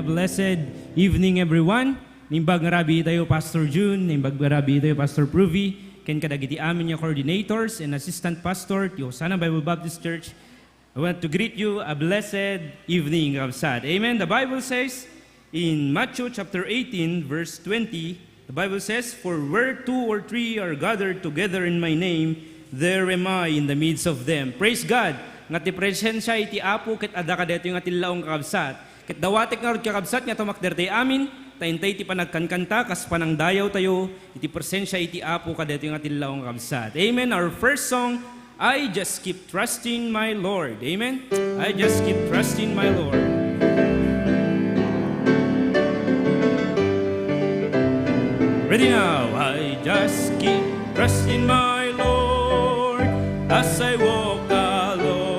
Blessed evening, everyone. Nimbag nga rabi tayo Pastor June, nimbag nga rabi tayo Pastor Pruvi, ken kadagiti amin yung coordinators and assistant pastor ti Hosanna Bible Baptist Church. I want to greet you a blessed evening of sad. Amen. The Bible says in Matthew chapter 18 verse 20, the Bible says, "For where 2 or 3 are gathered together in my name, there am I in the midst of them." Praise God. Nga ti presensya iti Apo ket adda kadeto yung atilaong kakabsat. Ket dawatek nga rod kakabsat nga tumakder tayo amin, tayntay ti panagkankanta kas panangdayaw tayo iti presensya iti Apo kadeto yung atilaong kakabsat. Amen. Our first song I just keep trusting my Lord. Amen? I just keep trusting my Lord. Ready now. I just keep trusting my Lord as I walk alone.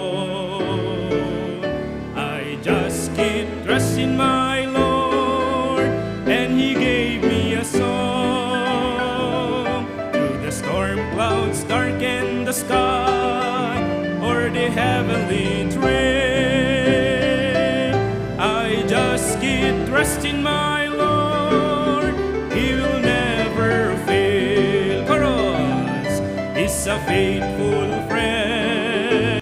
I just keep trusting my Lord, and He gave me a song. Through the storm clouds darken the sky, or the heavenly train, I just keep trusting my Lord. He will never fail, 'cause He's a faithful friend,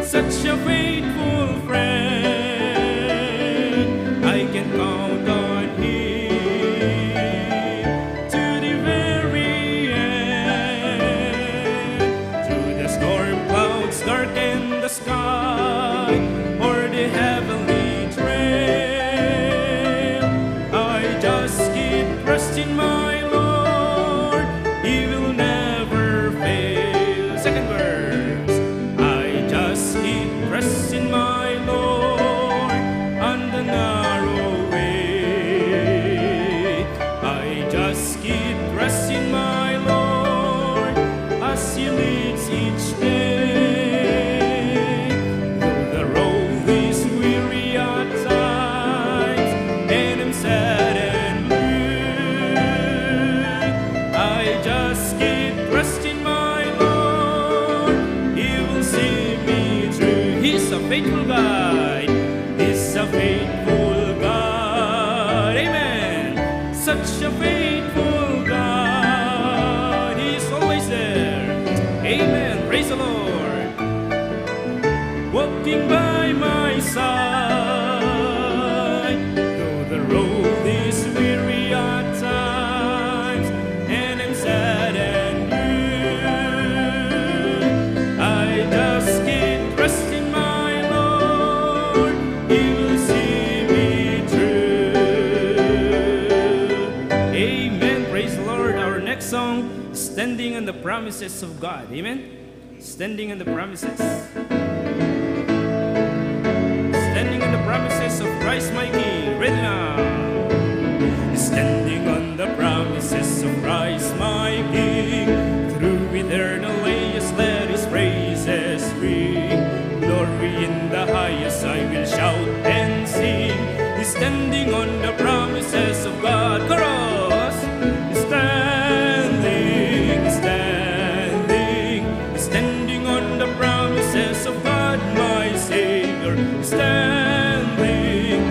such a faithful friend. I can count on Him to the very end. Through the storm clouds darken the sky, or the heavenly trail, I just keep trusting my Lord. He will never fail. Second verse. I just keep trusting my Lord on the narrow way. I just keep trusting my Lord as He leads each day. Though the road is weary at times, and I'm sad and blue, I just keep trusting my Lord. He will see me through. He's a faithful God. He's a faithful God. Amen. Such a faithful God. He's always there. Amen. Praise the Lord. Walking by my side, though the road is weary at times, and I'm sad and blue, I just keep trusting my Lord. He will see me through. Amen. Praise the Lord. Our next song, Standing on the Promises of God. Amen. Standing on the promises. Standing on the promises of Christ my King. Ready now. Standing on the promises of Christ my King, through eternal ages let His praises ring. Glory in the highest I will shout and sing. Standing on the promises of God. Chorus. Standing on the promises of God my Savior. Standing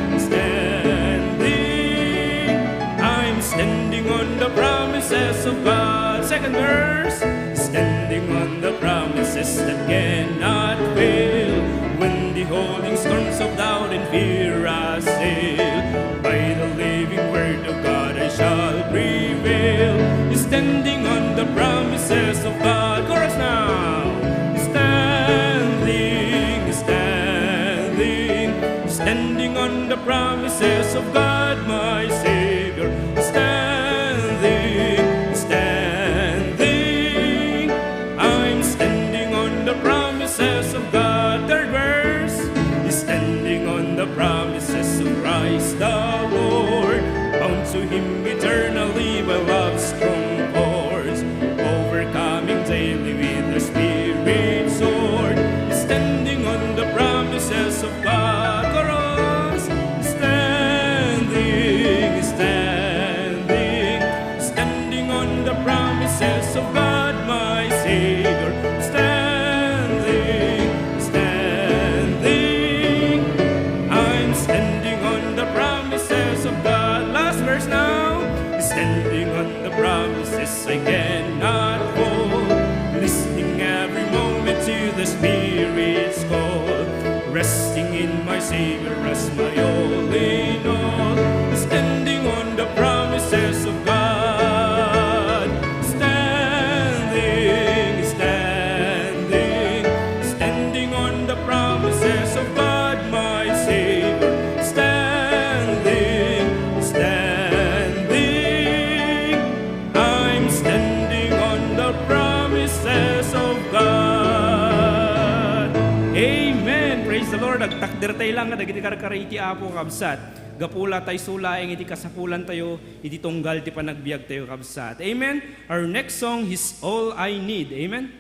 takder tayo lang, kadagiti karkari iti apo kabsat. Gapula tayo sulaeng iti kasapulan tayo, iti tunggal ti panagbiag tayo kabsat. Amen? Our next song is All I Need. Amen?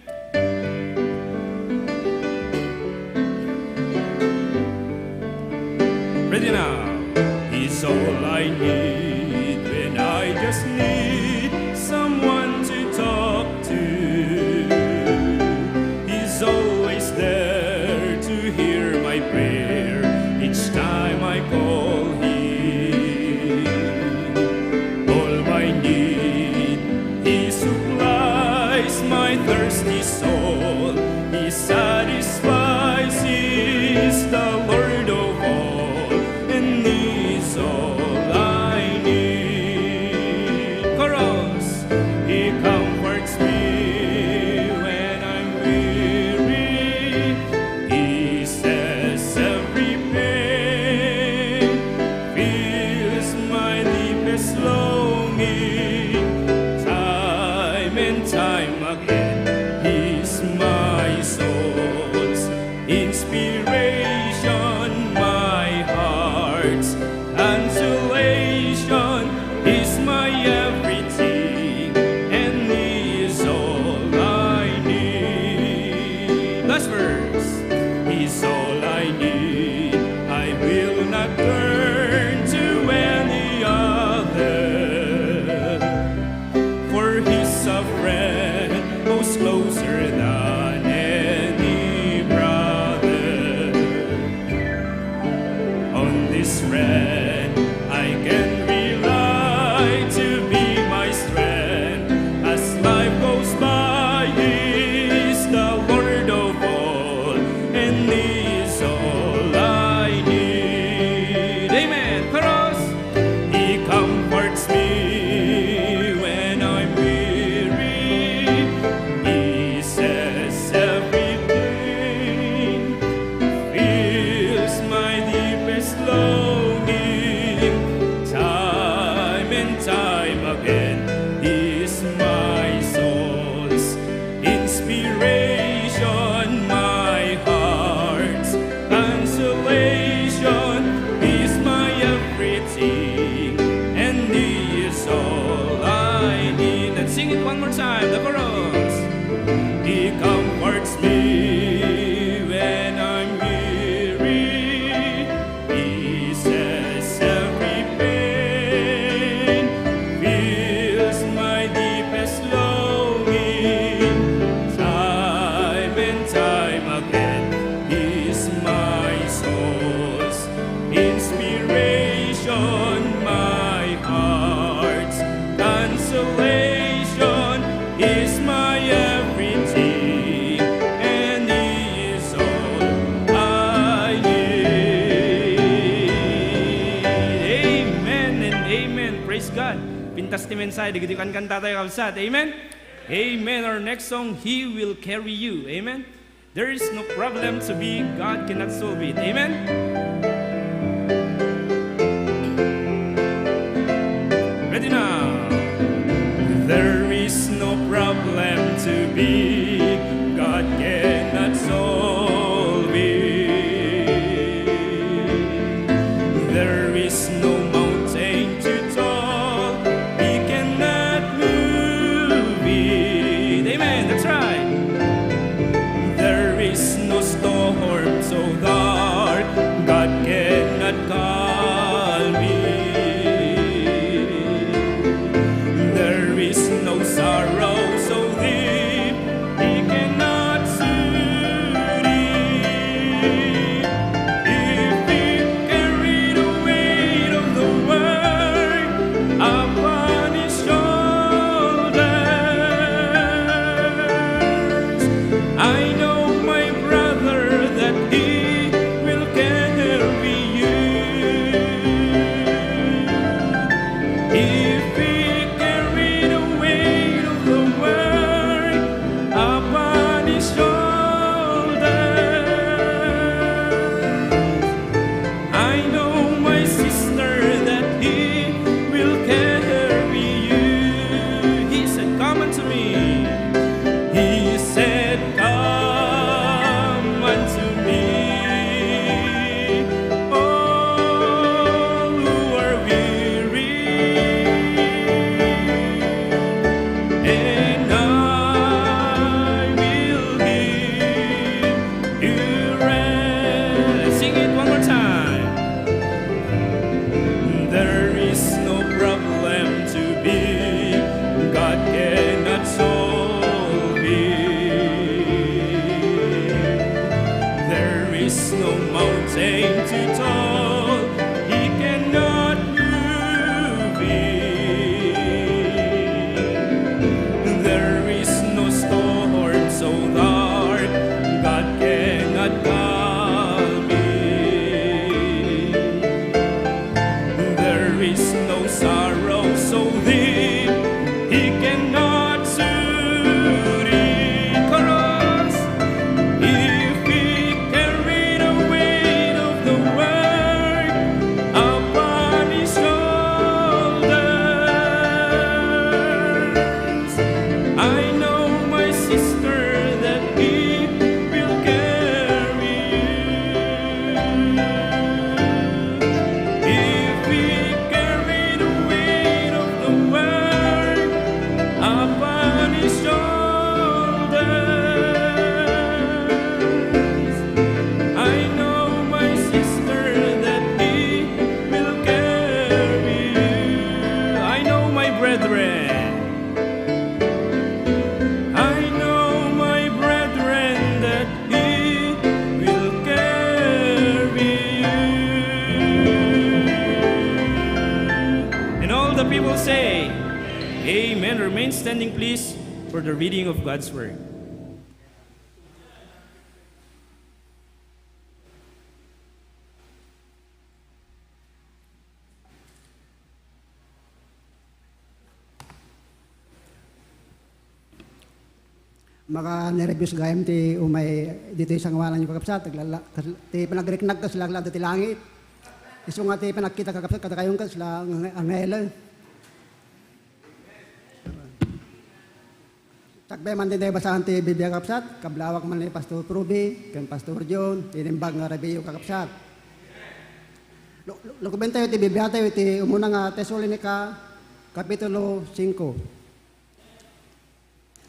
Ready now. He's all I need when I just need someone to talk to. He's always there to hear my prayer each time I call him. All I need, he supplies my thirsty soul. He satisfies, he's the Lord of all, and he's all I need. Chorus, he comforts me when I'm weary. He says every pain feels my deepest longing. Time and time again, he's my soul's inspiration, my heart's consolation. He's my everything, and he is all I need. Last verse. He's all I need. I will not turn to any other, for he's a friend who's closer than any brother. On this friend I can rely to be my strength. As life goes by, he's the Lord of all, and he's all I need. Amen. Chorus. He comforts me when I'm weary. He says every pain feels my deepest longing. Time and time again, he's my soul's inspiration, my heart's consolation. He's my everything, and he is all I need. Let's sing it one more time, the chorus. He comforts me when I'm weary. He says every pain feels my deepest longing. Time and time again, he's my soul's inspiration, my heart's consolation. He's my everything, and he is all I need. Amen and amen. Praise God. Pintas ti mensahe, digiti kan kanta tayo kabsat. Amen? Amen. Our next song, He Will Carry You. Amen? There is no problem to be, God cannot solve it. Amen? Ready now. There is no problem to be, God cannot solve it. There is no mountain too tall, he cannot move it. Amen, that's right. There is no storm so dark, God cannot calm it. There is no sorrow so deep, he cannot soothe it. If he carried the weight of the world upon his shoulders, same too tall, he cannot move it. There is no storm so dark, God cannot calm it. There is no sorrow so deep, he cannot soothe it. Chorus. If he carried the weight of the world upon his shoulders, I know, my sister, that he will carry you. If he carried the weight of the world upon his shoulders, I know, my sister, that he will carry you. I know, my brethren, I know, my brethren, that he will carry you. And all the people say, Amen. Remain standing, please, for the reading of God's word. Maka nervyos gayam ti umay dito isang ngawalan yung kakapsat, ti panagreknag kas laglag ti langit. Iso nga ti panagkita kakapsat katakayong kas lang angel. Takbay man din tayo basahan ti Biblia kakapsat, kablawak man ni Pastor Pruby, kan Pastor John, tinimbag nga rabi yung kakapsat. Lukuben tayo ti Biblia tayo ti umuna nga Tesalonica, Kapitulo 5.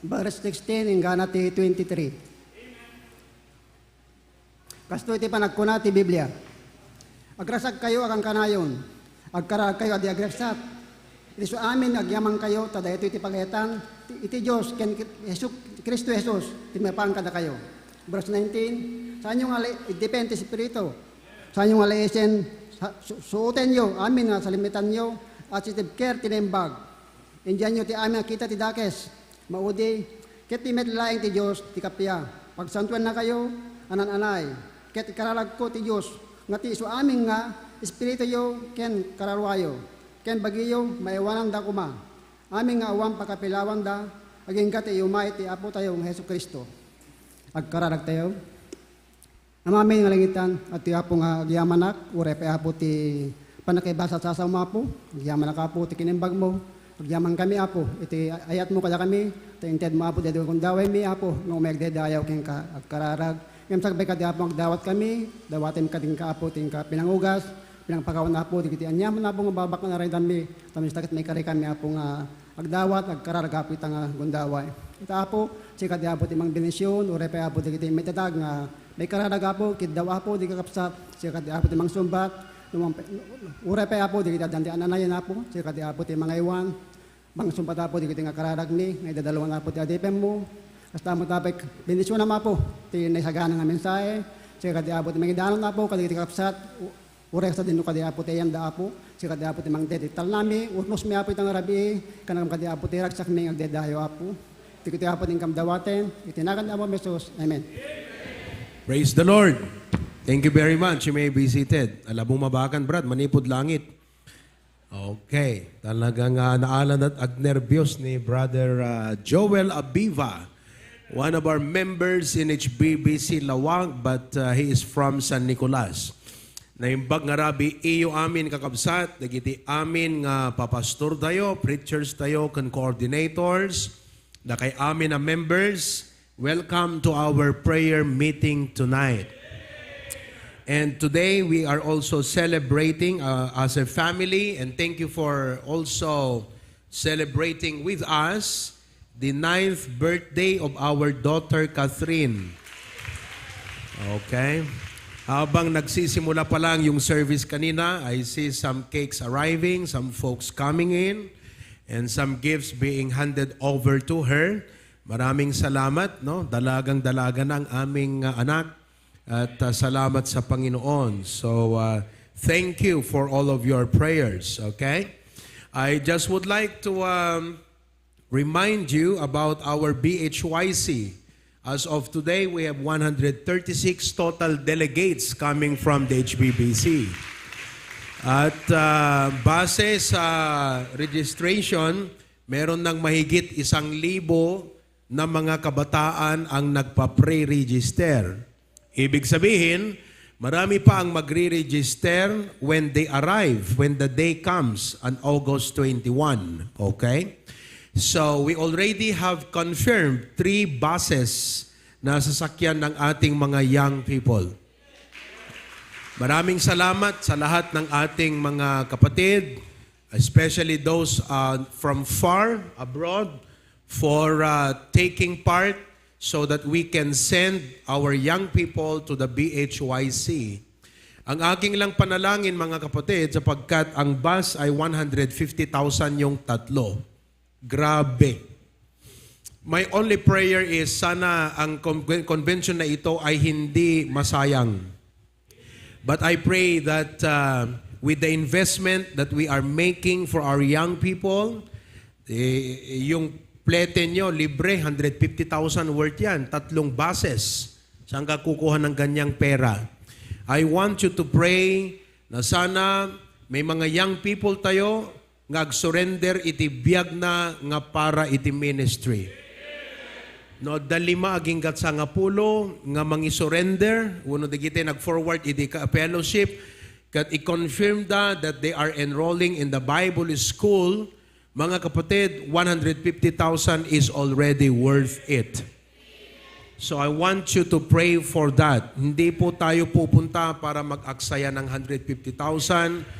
Verse 16 hingga ti 23. Kasto iti panagkuna ti Biblia. Agrasag kayo agang kanayon. Agkarag kayo adi agrasat. Iti so amin agyamang kayo tada ito iti pagetan. Iti Diyos ken Kristo Jesus timepang kada kayo. Verse 19. Saan yung depende Espiritu. Saan yung alaisen suoten nyo. Amin nga salimitan nyo. At si care tinembag. Indian nyo ti amin kita ti dakes. Maudi, ket ti medlaing ti Diyos, ti kapya. Pagsantuan na kayo, anan-anay. Ket ikaralag ko ti Diyos, nga ti iso aming nga, espiritu yo, ken kararwayo. Ken bagiyo, maiwanan da kuma. Aming nga awang pagkapilawan da, aging ka ti umay ti Apo tayong Heso Kristo. Agkaralag tayo. Amamin nga langitan, at ti Apo nga agyamanak, ure pa Apo ti panakibasa sa samapo, agyamanak Apo ti kinimbag mo. Pagyaman kami, Apo, iti ayat mo kada kami, tainted mo, Apo, dito kung daway mi, Apo, nung may agdedayaw king kararag. Ngam sagbay ka di, Apo, magdawat kami, dawatin ka din ka, Apo, ting ka pinangugas, pinangpakawan, Apo, di kiti anyaman, Apo, nga babak na rin dami, tamis takit may kari kami, Apo, nga agdawat, agkararag, Apo, itang gundaway. Ita, Apo, sika di, Apo, timang benisyon, ure pa, Apo, di kiti may tadag, nga may kararag, Apo, kidaw, Apo, di kakapsat, sika di, Apo, timang sumbat, ure pa, Apo, di kita dandian anayan, Apo, sika di, Apo, timang iwan, bang sumpata po, di kita nga kararag ni, ngay dadalawan na po ti adipem mo. Hasta mo tapik, bendisyon na ma po, ti naisagana nga mensahe. Sika di apo ti mangidanon na po, kadi kapsat, urek sa dino kadi apo ti yanda apo. Sika di apo ti mang dedital nami, urnos mi apo itang rabi, kanang kadi apo ti raksak mi agdedayo apo. Ti kiti apo ting kamdawaten, itinakan apo mesos. Amen. Praise the Lord. Thank you very much. You may be seated. Alabong mabakan, Brad, manipod langit. Okay, talagang naalan at agnervyos ni Brother Joel Abiva, one of our members in HBBC Lawag, but he is from San Nicolas. Naimbag nga rabi, iyo amin kakabsat, nagiti amin nga papastor tayo, preachers tayo, kan coordinators, na kay amin na members, welcome to our prayer meeting tonight. And today we are also celebrating as a family, and thank you for also celebrating with us the 9th birthday of our daughter Catherine. Okay. Habang nagsisimula pa lang yung service kanina, I see some cakes arriving, some folks coming in, and some gifts being handed over to her. Maraming salamat, no? Dalagang-dalaga ng aming anak. At salamat sa Panginoon. So, thank you for all of your prayers, okay? I just would like to remind you about our BHYC. As of today, we have 136 total delegates coming from the HBBC. At base sa registration, meron ng mahigit 1,000 na mga kabataan ang nagpa-pre-register. Ibig sabihin, marami pa ang magre-register when they arrive, when the day comes on August 21. Okay? So, we already have confirmed 3 buses na sasakyan ng ating mga young people. Maraming salamat sa lahat ng ating mga kapatid, especially those from far abroad, for taking part so that we can send our young people to the BHYC. Ang aking lang panalangin, mga kapatid, sapagkat ang bus ay 150,000 yung tatlo. Grabe. My only prayer is sana ang convention na ito ay hindi masayang. But I pray that with the investment that we are making for our young people, yung plete nyo, libre, 150,000 worth yan, 3 buses. Saan ka kukuha ng ganyang pera? I want you to pray na sana may mga young people tayo ngag-surrender iti biyag na nga para iti ministry. No, dalima aging gat sa nga pulo, nga mangi-surrender, uno digiti nag-forward iti ka-fellowship, kat i-confirm that they are enrolling in the Bible school. Mga kapatid, 150,000 is already worth it. So I want you to pray for that. Hindi po tayo pupunta para mag-aksaya ng 150,000.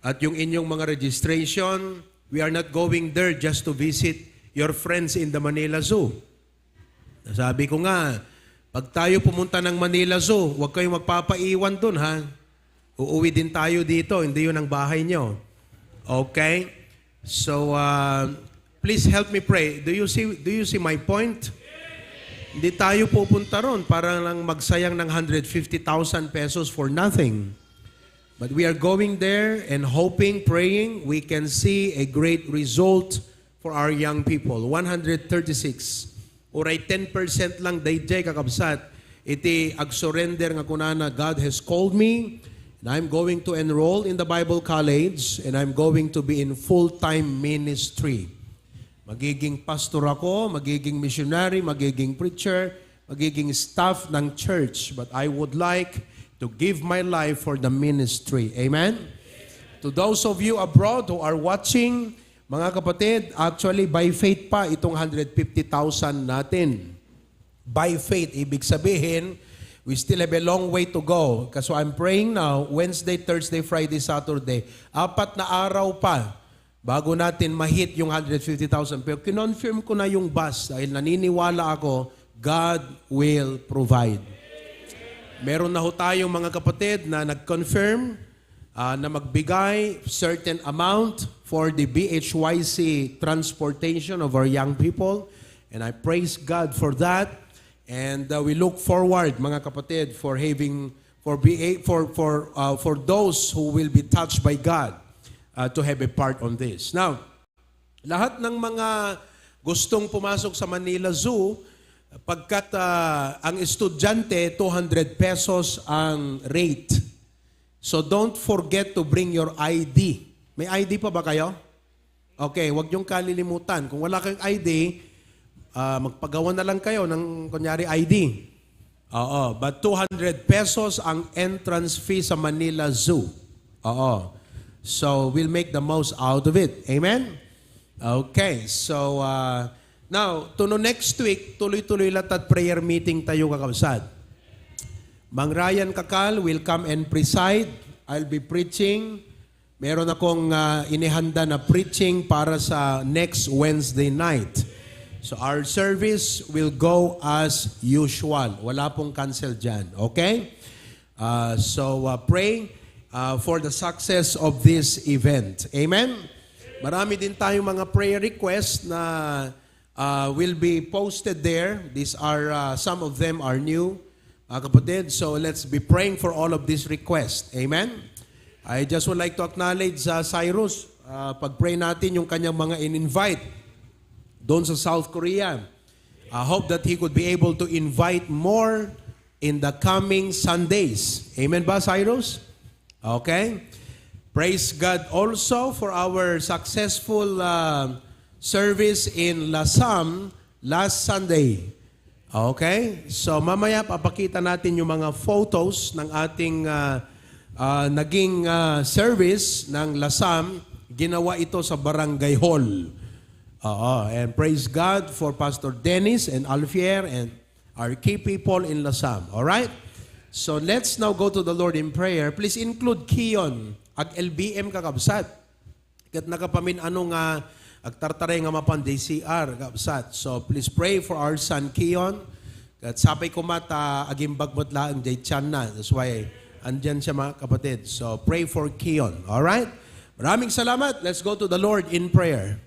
At yung inyong mga registration, we are not going there just to visit your friends in the Manila Zoo. Sabi ko nga, pag tayo pumunta ng Manila Zoo, huwag kayong magpapaiwan dun, ha? Uuwi din tayo dito, hindi yun ang bahay nyo. Okay? So, please help me pray. Do you see my point? Hindi tayo pupunta ron para lang magsayang ng 150,000 pesos for nothing. But we are going there and hoping, praying, we can see a great result for our young people. 136. Uray 10% lang dayjay kakabsat. Iti ag-surrender nga kunana, God has called me and I'm going to enroll in the Bible College and I'm going to be in full-time ministry. Magiging pastor ako, magiging missionary, magiging preacher, magiging staff ng church. But I would like to give my life for the ministry. Amen? To those of you abroad who are watching, mga kapatid, actually by faith pa itong 150,000 natin. By faith, ibig sabihin, we still have a long way to go. So I'm praying now, Wednesday, Thursday, Friday, Saturday, 4 na araw pa bago natin ma-hit yung 150,000. Pero kinonfirm ko na yung bus dahil naniniwala ako, God will provide. Meron na ho tayong mga kapatid na nag-confirm na magbigay certain amount for the BHYC transportation of our young people. And I praise God for that. And we look forward, mga kapatid, for having for those who will be touched by God to have a part on this. Now, lahat ng mga gustong pumasok sa Manila Zoo, pagkat ang estudyante, 200 pesos ang rate. So don't forget to bring your ID. May ID pa ba kayo? Okay, huwag niyong kalilimutan. Kung wala kang ID, magpagawa na lang kayo ng kunyari ID. Oo, but 200 pesos ang entrance fee sa Manila Zoo. Oo. So we'll make the most out of it. Amen? Okay, so now, to no next week, tuloy-tuloy lahat prayer meeting tayo kakabsat. Mang Ryan Kakal will come and preside. I'll be preaching. Meron akong inihanda na preaching para sa next Wednesday night. So our service will go as usual. Wala pong cancel dyan. Okay? So pray for the success of this event. Amen? Marami din tayong mga prayer requests na will be posted there. These are, some of them are new. kapatid. So let's be praying for all of these requests. Amen? I just would like to acknowledge Cyrus. Pag-pray natin yung kanyang mga in-invite doon sa South Korea. I hope that he could be able to invite more in the coming Sundays. Amen ba, Cyrus? Okay. Praise God also for our successful service in Lasam last Sunday. Okay? So mamaya papakita natin yung mga photos ng ating naging service ng Lasam. Ginawa ito sa Barangay Hall. And praise God for Pastor Dennis and Alfier and our key people in Lasam. All right? So let's now go to the Lord in prayer. Please include Kion, ag LBM kakabsat. Kat nakapamin ano nga agtartaray nga mapan DCR kakabsat. So please pray for our son Kion. Kat sapay ko mata agimbag mutlaan day tiyan na. That's why andyan siya mga kapatid. So pray for Kion. All right? Maraming salamat. Let's go to the Lord in prayer.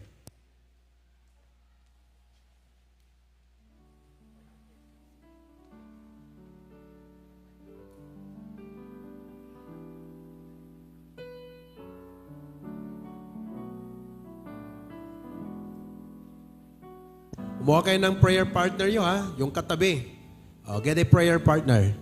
Kumuha kayo ng prayer partner nyo, ha? Yung katabi. Get a prayer partner.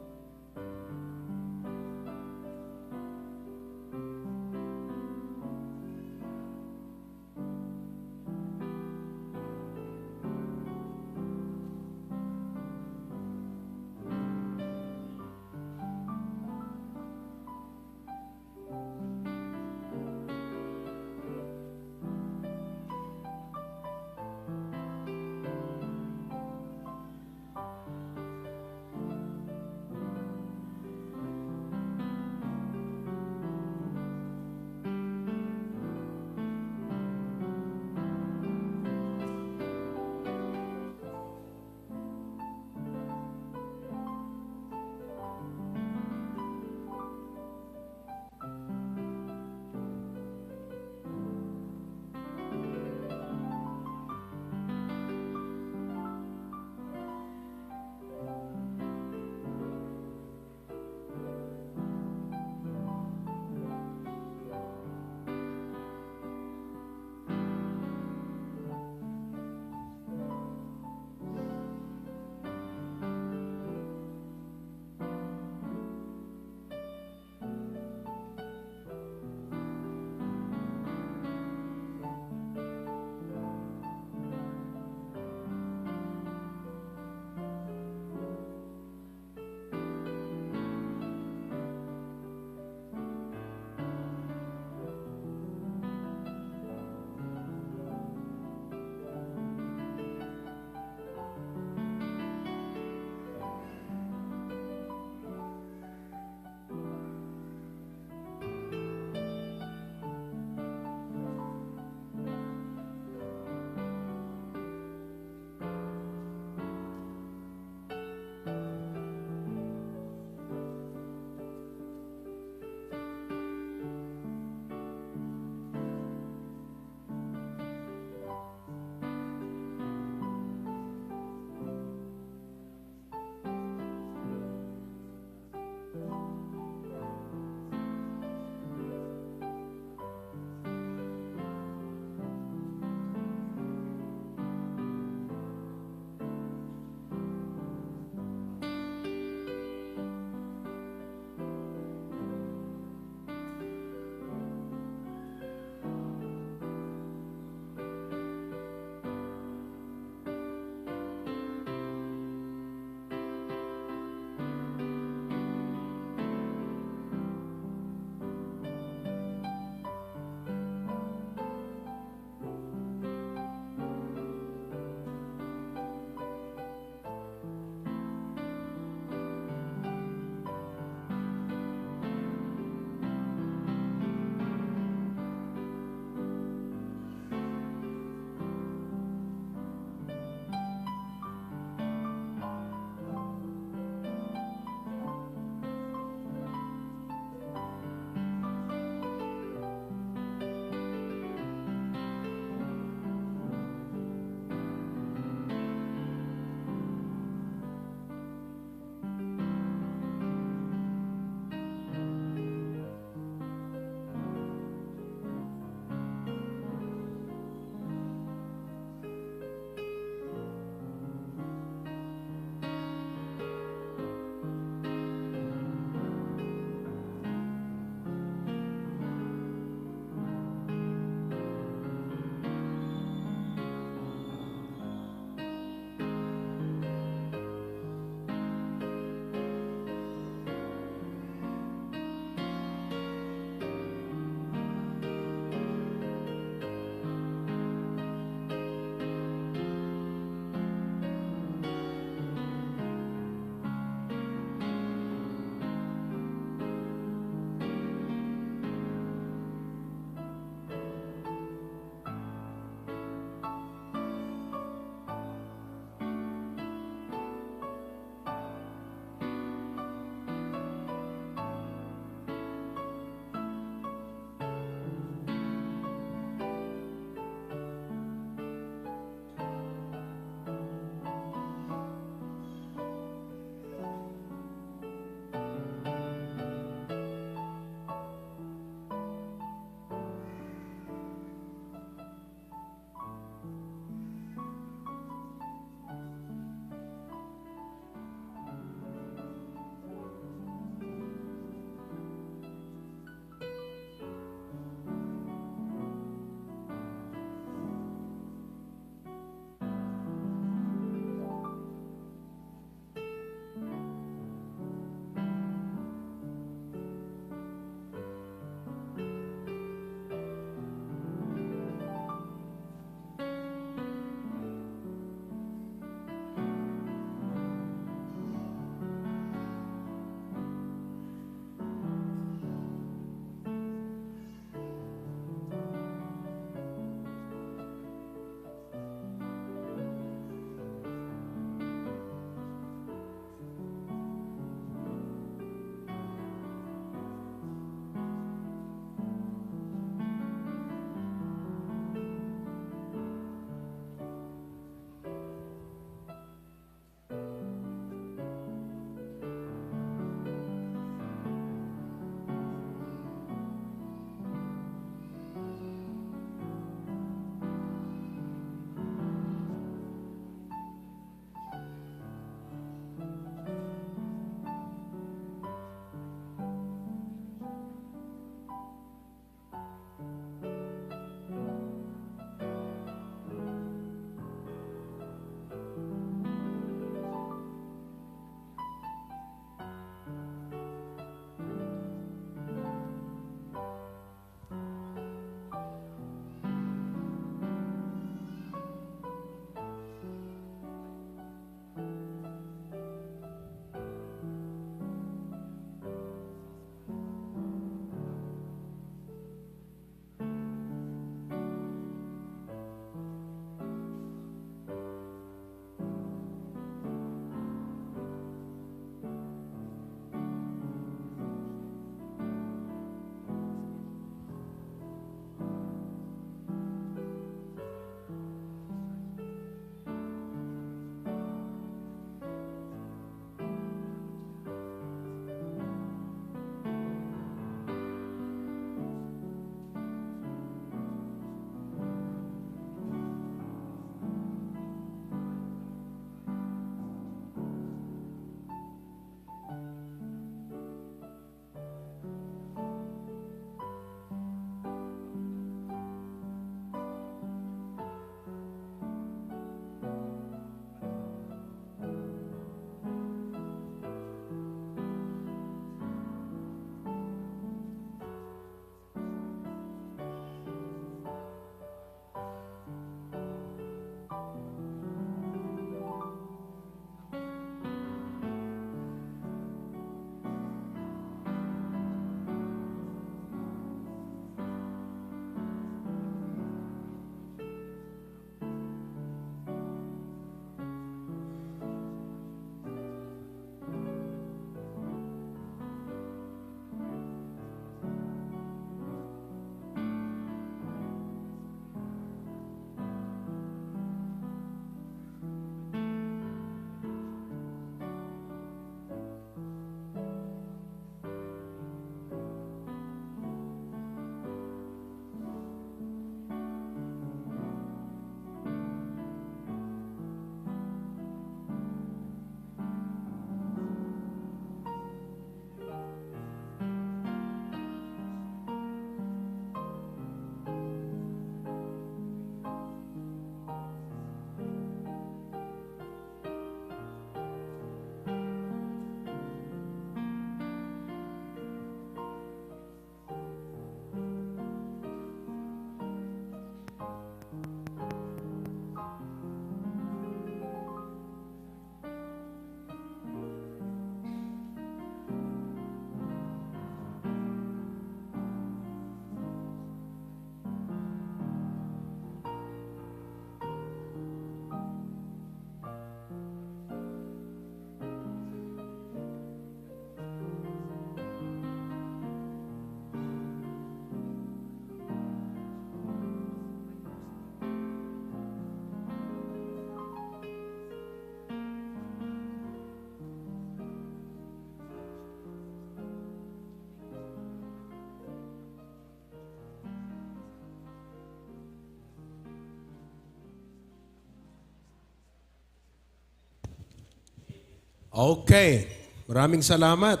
Okay. Maraming salamat.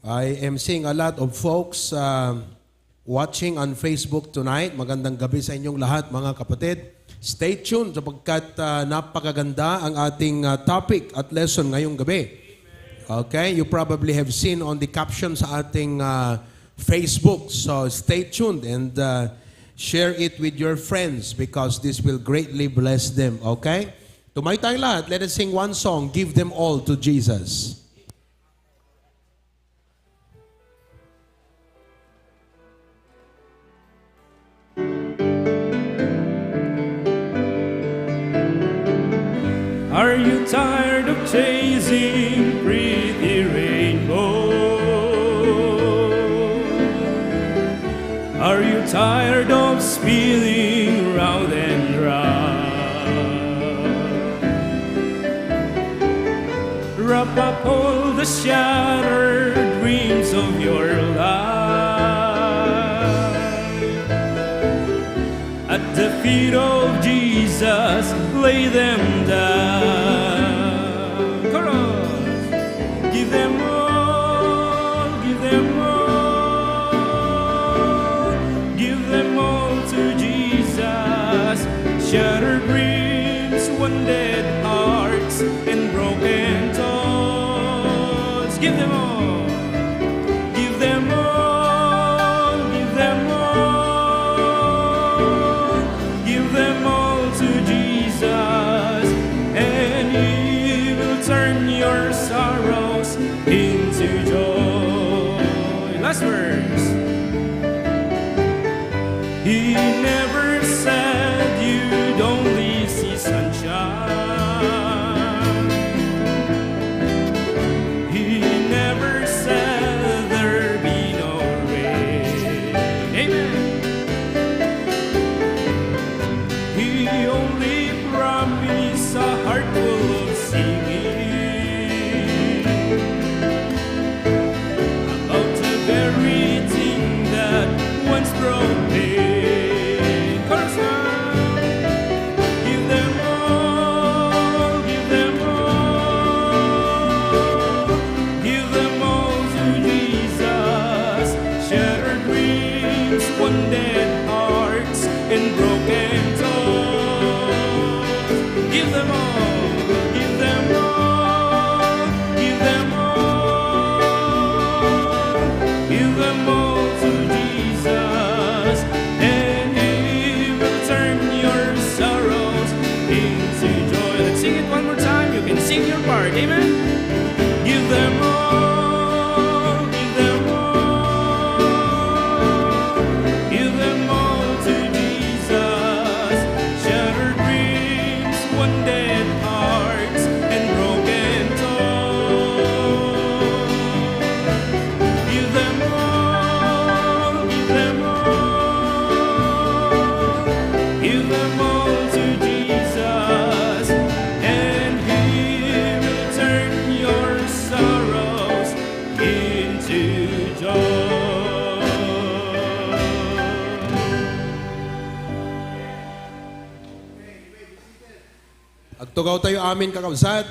I am seeing a lot of folks watching on Facebook tonight. Magandang gabi sa inyong lahat, mga kapatid. Stay tuned sapagkat napakaganda ang ating topic at lesson ngayong gabi. Okay? You probably have seen on the caption sa ating Facebook. So stay tuned and share it with your friends because this will greatly bless them. Okay? Tumayo tayong lahat. Let us sing one song, Give Them All to Jesus. Are you tired of chasing pretty rainbows? Are you tired of spinning round and round? Wrap up all the shattered dreams of your life at the feet of Jesus, lay them down. Chorus. Give them all, give them all, give them all to Jesus. Shattered dreams, wounded hearts, and broken thoughts. Give them all, give them all, give them all, give them all to Jesus, and He will turn your sorrows into joy. Last verse. He never said you'd only see sunshine. He never said there'd be no rain. Amen. He only promised a heart full of singing about the very thing that once brought pain. Chorus now. Give them all, give them all, give them all to Jesus. Shattered dreams, wounded hearts, and broken thoughts. Give them all, give them all, give them all, give them all to Jesus, and He will turn your sorrows into joy. Let's sing it one more time. You can sing your part. Amen. Give them all, give them all, give them all to Jesus. Shattered dreams, wounded hearts, and broken thoughts. Give them all, give them all, give them all to Jesus, and He will turn your sorrows into joy. Agtugaw tayo amin kakabsat.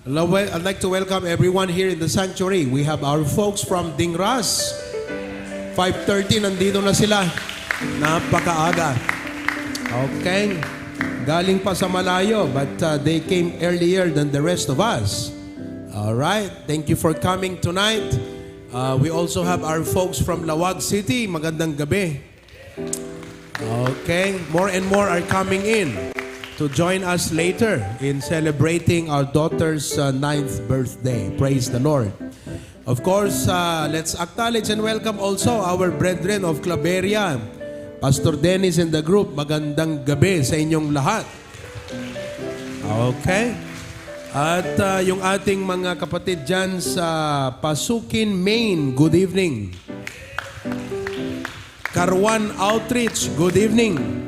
I'd like to welcome everyone here in the sanctuary. We have our folks from Dingras. 5:30 nandito na sila. Napakaaga. Okay. Galing pa sa malayo but they came earlier than the rest of us. All right. Thank you for coming tonight. We also have our folks from Lawag City. Magandang gabi. Okay. More and more are coming in to join us later in celebrating our daughter's 9th birthday. Praise the Lord. Of course, let's acknowledge and welcome also our brethren of Claveria. Pastor Dennis and the group, magandang gabi sa inyong lahat. Okay. At yung ating mga kapatid dyan sa Pasukin, Maine, good evening. Karwan Outreach, good evening.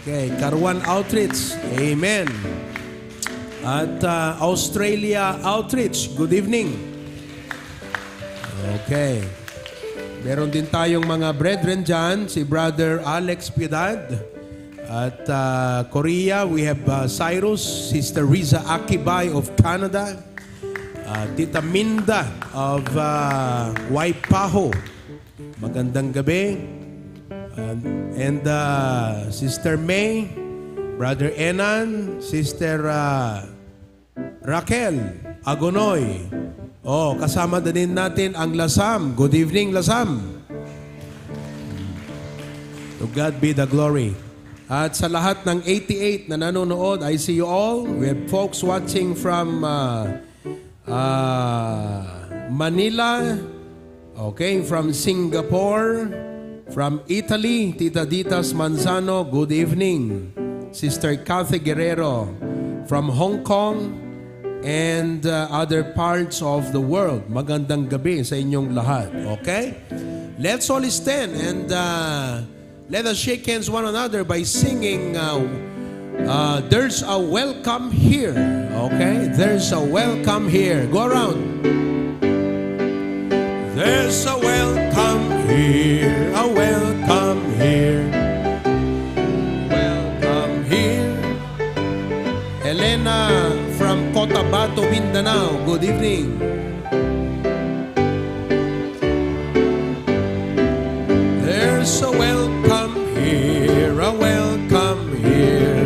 Okay, Karwan Outreach, amen. At Australia Outreach, good evening. Okay. Meron din tayong mga brethren dyan, si Brother Alex Piedad. At Korea, we have Cyrus, Sister Riza Akibay of Canada. Tita Minda of Waipaho. Magandang gabi. And Sister May, Brother Enan, Sister Raquel Agonoy. Kasama din natin ang Lasam. Good evening, Lasam. To God be the glory. At sa lahat ng 88 na nanonood, I see you all. We have folks watching from Manila, from Singapore, from Italy, Tita Ditas Manzano, good evening. Sister Kathy Guerrero from Hong Kong and other parts of the world. Magandang gabi sa inyong lahat. Okay? Let's all stand and let us shake hands one another by singing There's a Welcome Here. Okay? There's a welcome here. Go around. There's a welcome here, a welcome here. Welcome here. Elena from Cotabato, Mindanao. Good evening. There's a welcome here, a welcome here.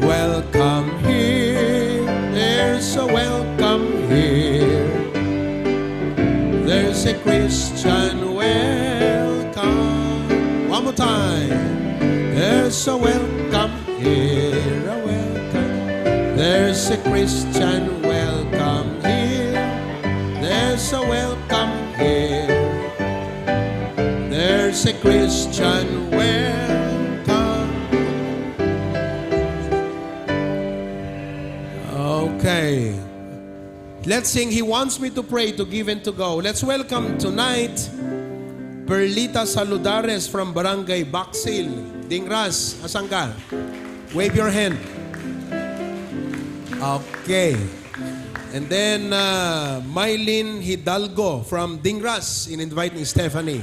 Welcome here. There's a welcome here. There's a Christian welcome. One more time. There's a welcome here, a welcome. There's a Christian welcome here. There's a welcome here. There's a Christian welcome. Okay. Let's sing He Wants Me to Pray, to Give and to Go. Let's welcome tonight Perlita Saludares from Barangay Baksil. Dingras, asan ka? Wave your hand. Okay. And then Mylene Hidalgo from Dingras in inviting Stephanie.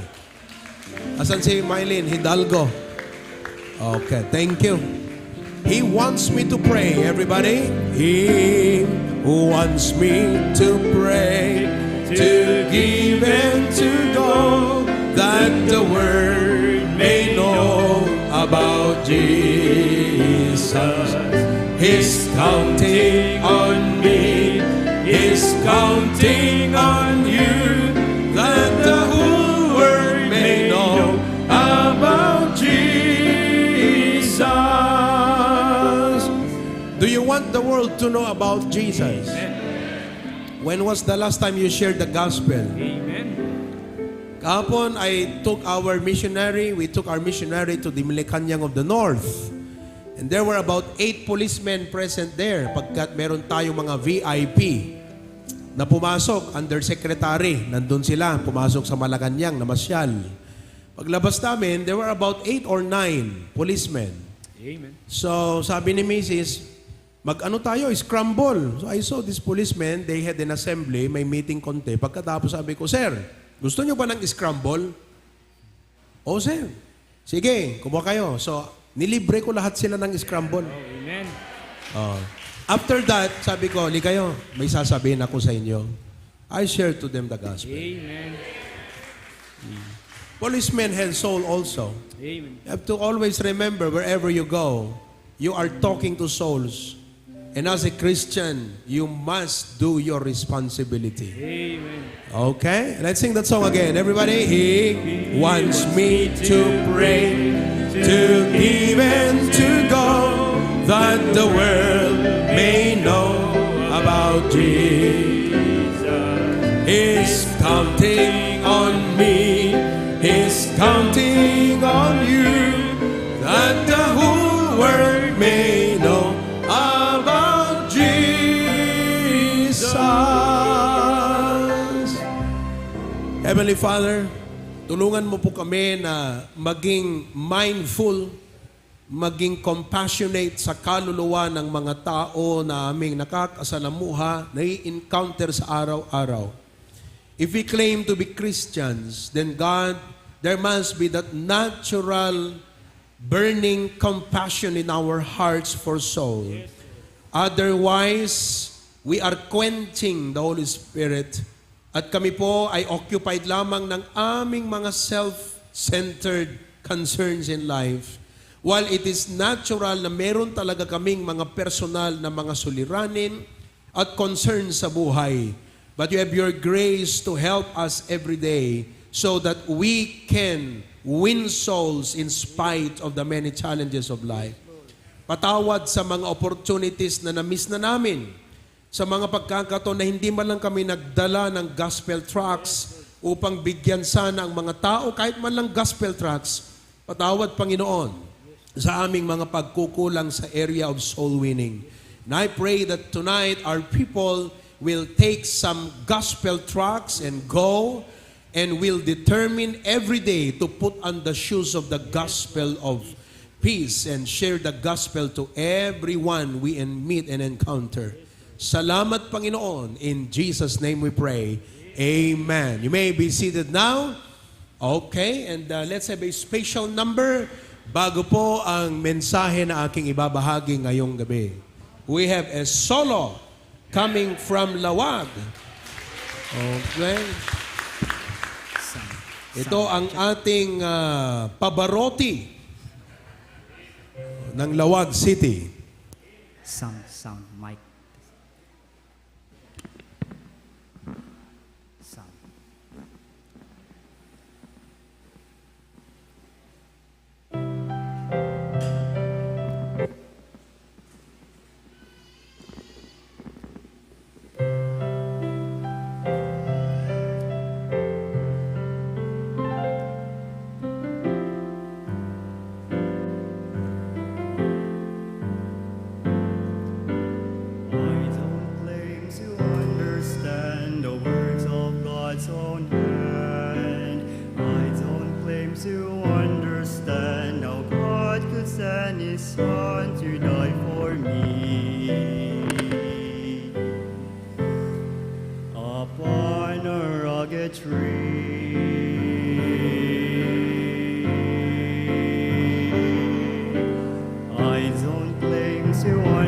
Asan si Mylene Hidalgo? Okay, thank you. He wants me to pray, everybody. He wants me to pray, to give and to go, that the world may know about Jesus. He's counting on me, He's counting on you, that the whole world may know about Jesus. Do you want the world to know about Jesus? When was the last time you shared the gospel? Amen. Kahapon, we took our missionary to the Malacanang of the North. And there were about 8 policemen present there pagkat meron tayong mga VIP na pumasok, undersecretary. Nandun sila, pumasok sa Malacanang na masyal. Paglabas namin, there were about 8 or 9 policemen. Amen. So, sabi ni Mrs., mag-ano tayo, scramble. So, I saw this policemen, they had an assembly, may meeting konti. Pagkatapos sabi ko, Sir, gusto nyo ba ng scramble? Oh, sir. Sige, kumuha kayo. So, nilibre ko lahat sila ng scramble. Amen. After that, sabi ko, li kayo, may sasabihin ako sa inyo. I share to them the gospel. Amen. Policemen have soul also. Amen. You have to always remember, wherever you go, you are talking to souls. And as a Christian, you must do your responsibility. Amen. Okay? Let's sing that song again. Everybody, He wants me to pray, to give and to go, that the world may know about Jesus. He's counting on me, He's counting on you, that the whole world may know about Jesus. Heavenly Father, tulungan mo po kami na maging mindful, maging compassionate sa kaluluwa ng mga tao na aming nakakasalamuha, nai-encounter sa araw-araw. If we claim to be Christians, then God, there must be that natural burning compassion in our hearts for soul. Otherwise, we are quenching the Holy Spirit at kami po ay occupied lamang ng aming mga self-centered concerns in life. While it is natural na meron talaga kaming mga personal na mga suliranin at concerns sa buhay, but you have your grace to help us every day so that we can win souls in spite of the many challenges of life. Patawad sa mga opportunities na na-miss na namin, sa mga pagkakataon na hindi man lang kami nagdala ng gospel tracts upang bigyan sana ang mga tao, kahit man lang gospel tracts. Patawad, Panginoon, sa aming mga pagkukulang sa area of soul winning. And I pray that tonight our people will take some gospel tracts and go and will determine every day to put on the shoes of the gospel of peace and share the gospel to everyone we meet and encounter. Salamat, Panginoon. In Jesus' name we pray. Amen. You may be seated now. Okay, and let's have a special number bago po ang mensahe na aking ibabahagi ngayong gabi. We have a solo coming from Lawag. Okay. Ito ang ating Pavarotti ng Lawag City. Sound, mic. Sound.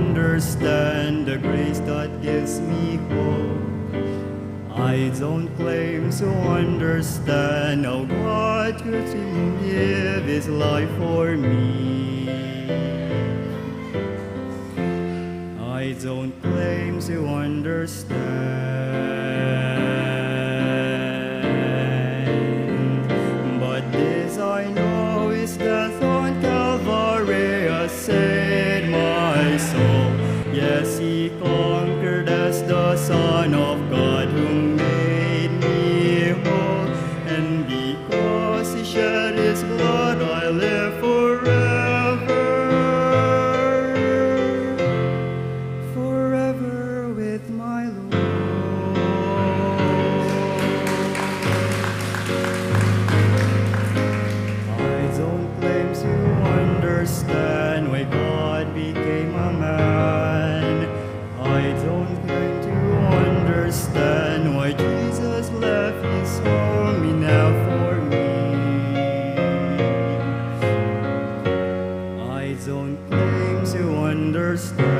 Understand the grace that gives me hope. I don't claim to understand how God could give His life for me. I don't claim to understand, but this I know is death on Calvary has saved my soul. Yes, He conquered as the Son of God who made me whole. And because He shed His blood, I live forever, forever with my Lord. I don't claim to understand why God became a man. I don't claim to understand why Jesus left His home enough for me. I don't claim to understand,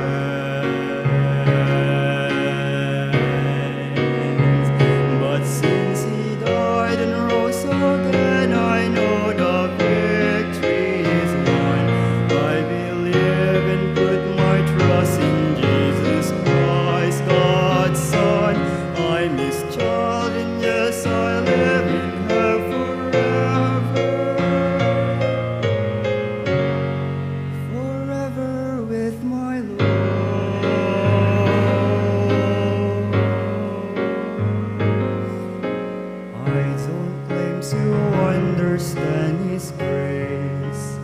but since He died and rose again, I know the victory is won. I believe and put my trust in Jesus Christ, God's Son. I'm His child, and yes, I live in heaven forever with my Lord. I don't claim to understand His grace.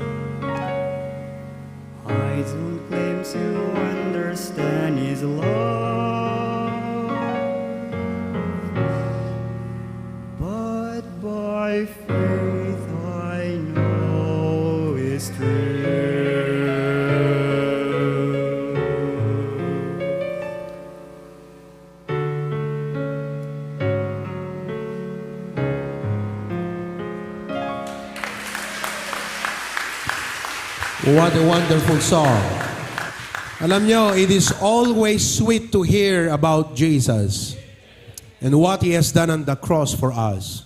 I don't claim to understand His love, but by faith I know is true. What a wonderful song. Alam nyo, it is always sweet to hear about Jesus and what He has done on the cross for us.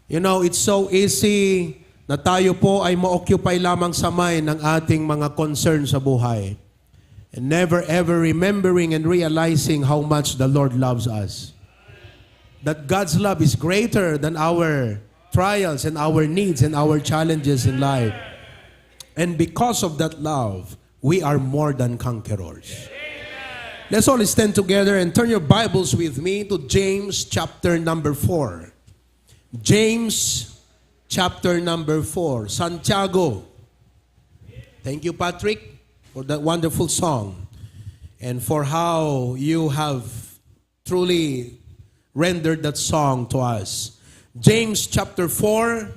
You know, it's so easy na tayo po ay ma-occupy lamang sa mind ng ating mga concern sa buhay. And never ever remembering and realizing how much the Lord loves us. That God's love is greater than our trials and our needs and our challenges in life. And because of that love, we are more than conquerors. Let's all stand together and turn your Bibles with me to James chapter number 4. James chapter number 4. Santiago. Thank you, Patrick, for that wonderful song and for how you have truly rendered that song to us. James chapter 4,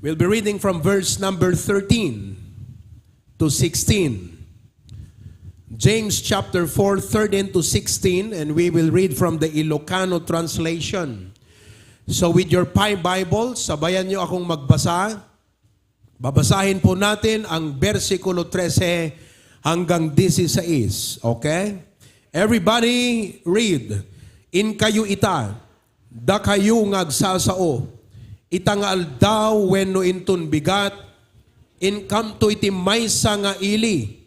we'll be reading from verse number 13 to 16. James chapter 4, 13 to 16, and we will read from the Ilocano translation. So with your Bibles, sabayan niyo akong magbasa. Babasahin po natin ang versikulo 13 hanggang 16. Okay? Everybody read. In kayo ita, da kayo ngagsasao. Itangal daw wenno inton bigat, in kamto iti maysa nga ili.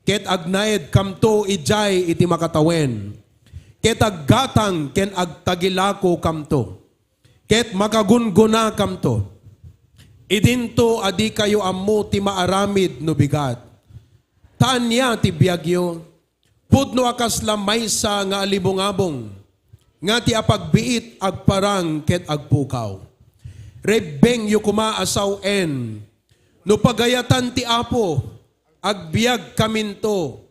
Ket agnaed kamto ijay iti makatawen. Ket aggatang ken agtagilako kamto. Ket makagunguna kamto. Idinto adi kayo ammo ti maaramid no bigat. Tanya ti biyagyo. Pudno akas lamaysa nga alibong-abong. Nga ti apagbiit agparang ket agpukaw. Rebeng yu kumaasaw en. No pagayatan ti apo. Agbiag kaminto,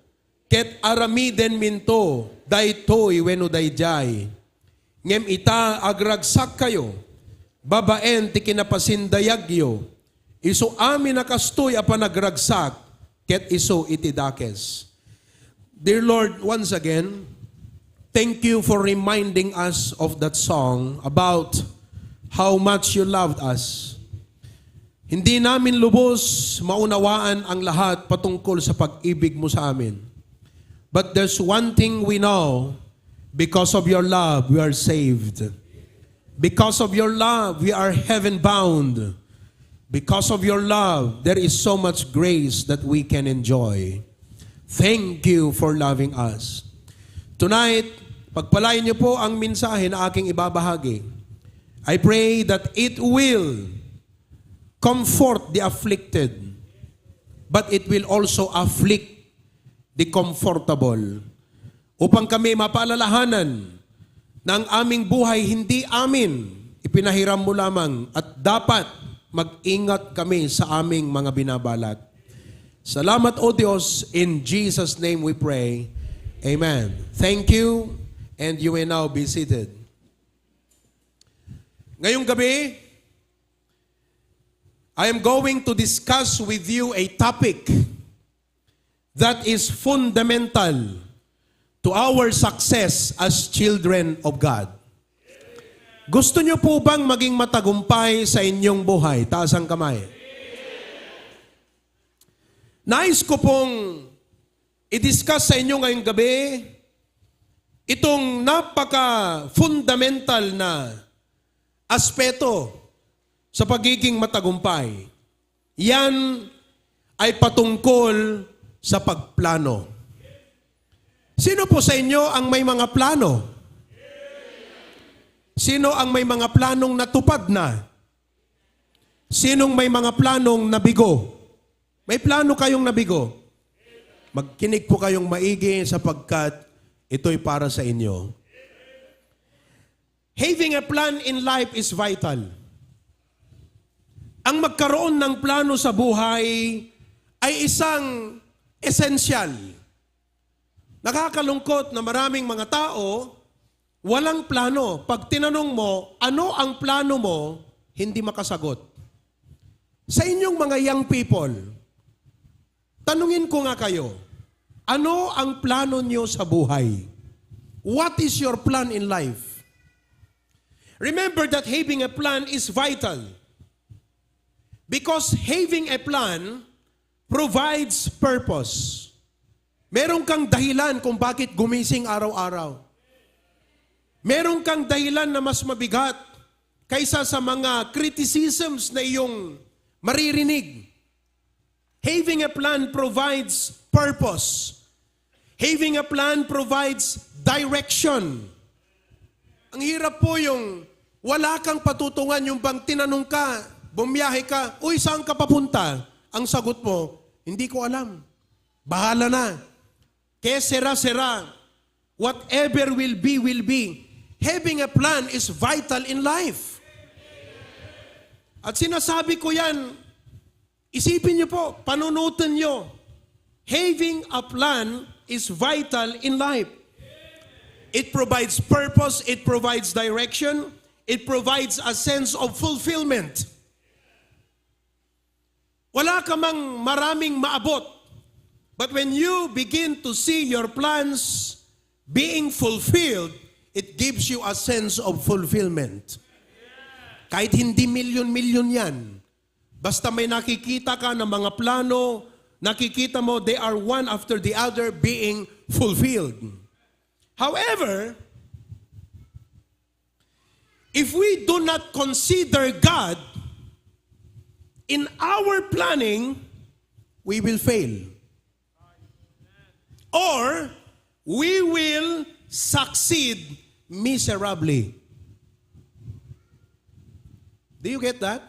ket aramiden minto, daytoy wenno dayjay. Ngem ita agragsak kayo, babaen ti kinapasindayagyo, iso amin nakastoy apan nagragsak, ket iso iti dakes. Dear Lord, once again, thank you for reminding us of that song about how much you loved us. Hindi namin lubos maunawaan ang lahat patungkol sa pag-ibig mo sa amin. But there's one thing we know, because of your love, we are saved. Because of your love, we are heaven-bound. Because of your love, there is so much grace that we can enjoy. Thank you for loving us. Tonight, pagpalain niyo po ang mensahe na aking ibabahagi. I pray that it will comfort the afflicted, but it will also afflict the comfortable. Upang kami mapaalalahanan na ang aming buhay hindi amin, ipinahiram mo lamang at dapat mag-ingat kami sa aming mga binabalat. Salamat o Diyos, in Jesus' name we pray. Amen. Thank you, and you may now be seated. Ngayong gabi, I am going to discuss with you a topic that is fundamental to our success as children of God. Gusto niyo po bang maging matagumpay sa inyong buhay? Taas ang kamay. Nais ko pong i-discuss sa inyo ngayong gabi itong napaka-fundamental na aspeto sa pagiging matagumpay. Yan ay patungkol sa pagplano. Sino po sa inyo ang may mga plano? Sino ang may mga planong natupad na? Sinong may mga planong nabigo? May plano kayong nabigo? Magkinig po kayong maigi sapagkat ito'y para sa inyo. Having a plan in life is vital. Ang magkaroon ng plano sa buhay ay isang esensyal. Nakakalungkot na maraming mga tao walang plano. Pag tinanong mo, ano ang plano mo, hindi makasagot. Sa inyong mga young people, tanungin ko nga kayo, ano ang plano nyo sa buhay? What is your plan in life? Remember that having a plan is vital. Because having a plan provides purpose. Meron kang dahilan kung bakit gumising araw-araw. Meron kang dahilan na mas mabigat kaysa sa mga criticisms na iyong maririnig. Having a plan provides purpose. Having a plan provides direction. Ang hirap po yung wala kang patutungan, yung bang tinanong ka, bumiyahe ka, uy, saan ka papunta? Ang sagot mo, hindi ko alam. Bahala na. Que sera, sera. Whatever will be, will be. Having a plan is vital in life. At sinasabi ko yan, isipin niyo po, panunutan niyo. Having a plan is vital in life. It provides purpose, it provides direction, it provides a sense of fulfillment. Wala ka mang maraming maabot. But when you begin to see your plans being fulfilled, it gives you a sense of fulfillment. Kahit hindi milyon-milyon yan, basta may nakikita ka ng mga plano, nakikita mo they are one after the other being fulfilled. However, if we do not consider God in our planning, we will fail. Or we will succeed miserably. Do you get that?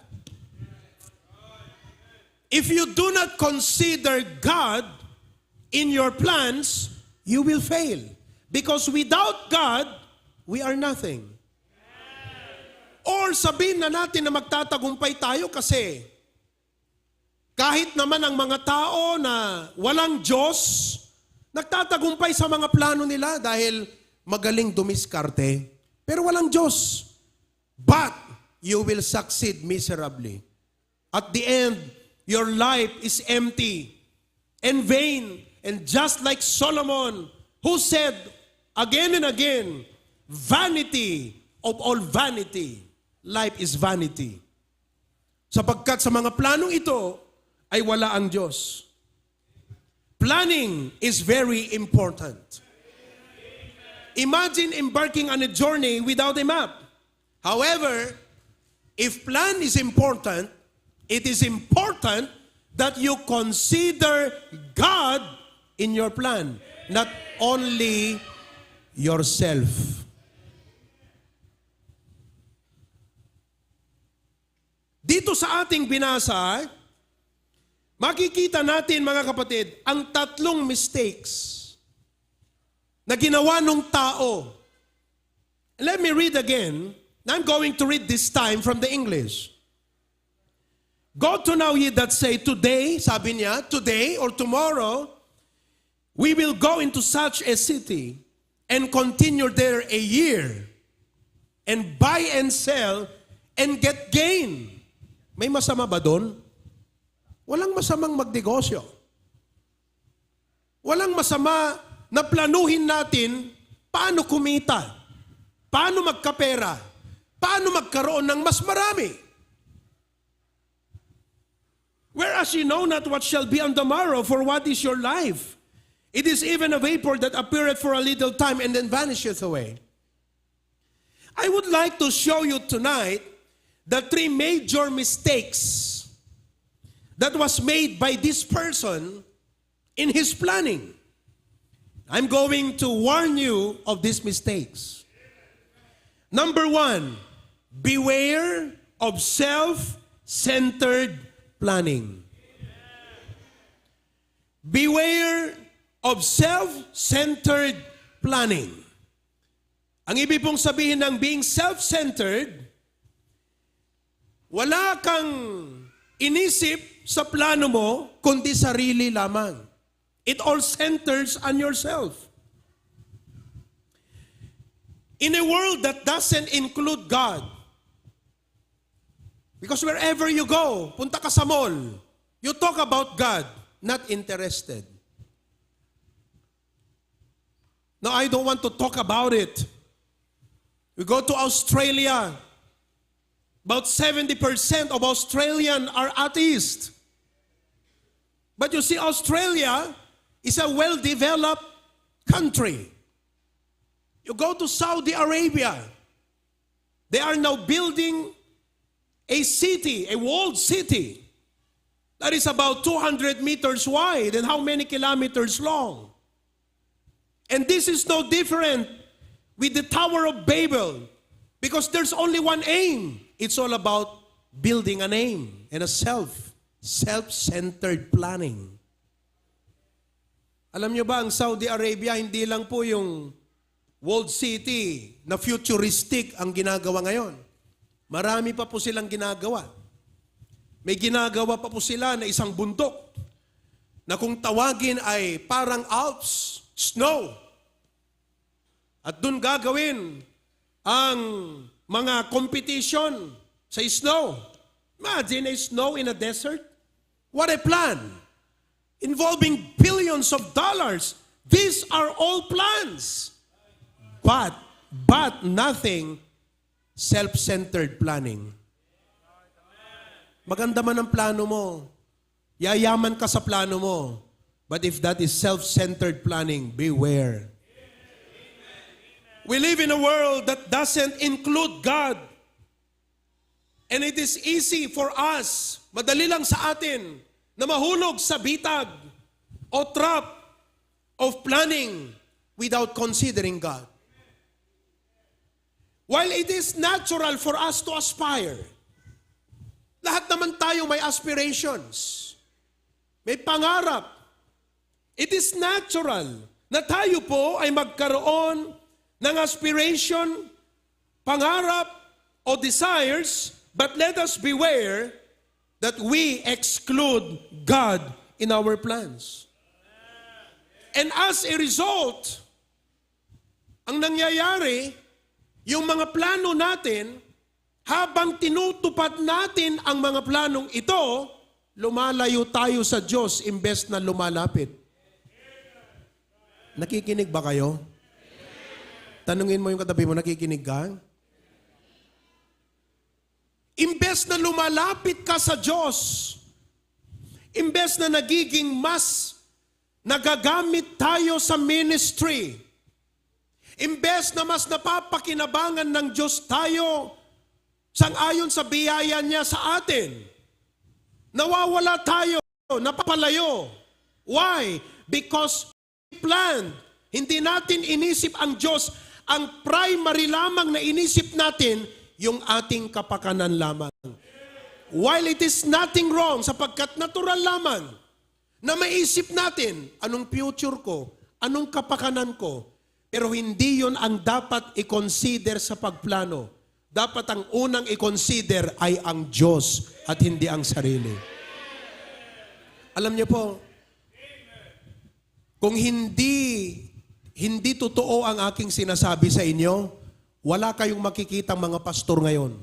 If you do not consider God in your plans, you will fail. Because without God, we are nothing. Or sabihin na natin na magtatagumpay tayo kasi kahit naman ang mga tao na walang Diyos, nagtatagumpay sa mga plano nila dahil magaling dumiskarte, pero walang Diyos. But you will succeed miserably. At the end, your life is empty and vain. And just like Solomon, who said again and again, vanity of all vanity, life is vanity. Sapagkat sa mga planong ito ay wala ang Diyos. Planning is very important. Imagine embarking on a journey without a map. However, if plan is important, it is important that you consider God in your plan, not only yourself. Dito sa ating binasa, makikita natin, mga kapatid, ang tatlong mistakes na ginawa ng tao. Let me read again. I'm going to read this time from the English. Go to now ye that say, today, sabi niya, today or tomorrow, we will go into such a city and continue there a year and buy and sell and get gain. May masama ba doon? Walang masamang magnegosyo. Walang masama na planuhin natin paano kumita, paano magkapera, paano magkaroon ng mas marami. Whereas you know not what shall be on the morrow, for what is your life? It is even a vapor that appeareth for a little time and then vanisheth away. I would like to show you tonight the 3 major mistakes that was made by this person in his planning. I'm going to warn you of these mistakes. Number 1, beware of self-centered planning. Beware of self-centered planning. Ang ibig pong sabihin ng being self-centered, wala kang inisip sa plano mo, kundi sarili lamang. It all centers on yourself. In a world that doesn't include God, because wherever you go, punta ka sa mall, you talk about God, not interested. No, I don't want to talk about it. We go to Australia, about 70% of Australians are atheists. But you see, Australia is a well-developed country. You go to Saudi Arabia, they are now building a city, a walled city, that is about 200 meters wide and how many kilometers long. And this is no different with the Tower of Babel, because there's only one aim. It's all about building a name and a self-centered planning. Alam nyo ba, ang Saudi Arabia, hindi lang po yung walled city na futuristic ang ginagawa ngayon. Marami pa po silang ginagawa. May ginagawa pa po sila na isang bundok na kung tawagin ay parang Alps, snow. At dun gagawin ang mga competition sa snow. Imagine a snow in a desert. What a plan! Involving billions of dollars. These are all plans. But nothing self-centered planning. Maganda man ang plano mo. Yayaman ka sa plano mo. But if that is self-centered planning, beware. We live in a world that doesn't include God. And it is easy for us, madali lang sa atin, na mahulog sa bitag o trap of planning without considering God. While it is natural for us to aspire, lahat naman tayo may aspirations, may pangarap. It is natural na tayo po ay magkaroon ng aspiration, pangarap, o desires, but let us beware that we exclude God in our plans. And as a result, ang nangyayari, yung mga plano natin, habang tinutupad natin ang mga planong ito, lumalayo tayo sa Diyos imbes na lumalapit. Nakikinig ba kayo? Tanungin mo yung katabi mo, nakikinig ka? Imbes na lumalapit ka sa Diyos, imbes na nagiging mas nagagamit tayo sa ministry, imbes na mas napapakinabangan ng Diyos tayo sang-ayon sa biyaya niya sa atin, nawawala tayo, napapalayo. Why? Because we planned. Hindi natin inisip ang Diyos. Ang primary lamang na inisip natin, yung ating kapakanan lamang. While it is nothing wrong, sapagkat natural lamang, na maisip natin, anong future ko, anong kapakanan ko, pero hindi yon ang dapat i-consider sa pagplano. Dapat ang unang i-consider ay ang Diyos at hindi ang sarili. Alam niyo po, kung hindi totoo ang aking sinasabi sa inyo, wala kayong makikitang mga pastor ngayon.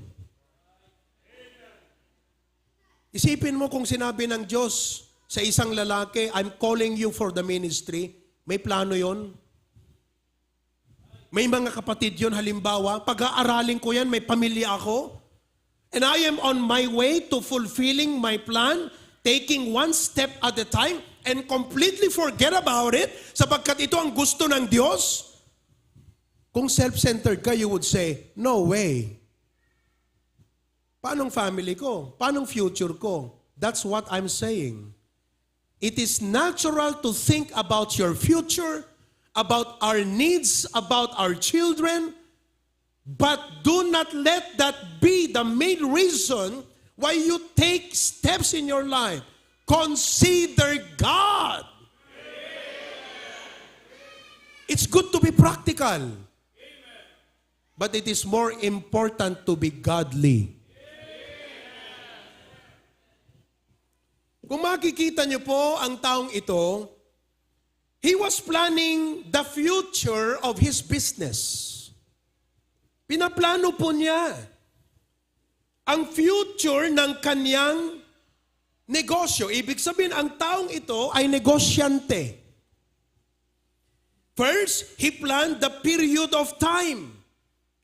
Isipin mo kung sinabi ng Diyos sa isang lalaki, I'm calling you for the ministry, may plano yon. May mga kapatid yon, halimbawa, pag-aaralin ko yan, may pamilya ako, and I am on my way to fulfilling my plan, taking one step at a time, and completely forget about it, sapagkat ito ang gusto ng Diyos. Kung self-centered ka, you would say, no way. Paanong family ko? Paanong future ko? That's what I'm saying. It is natural to think about your future, about our needs, about our children, but do not let that be the main reason why you take steps in your life. Consider God. It's good to be practical. But it is more important to be godly. Kung makikita niyo po ang taong ito, he was planning the future of his business. Pinaplano po niya ang future ng kanyang negosyo. Ibig sabihin, ang taong ito ay negosyante. First, he planned the period of time.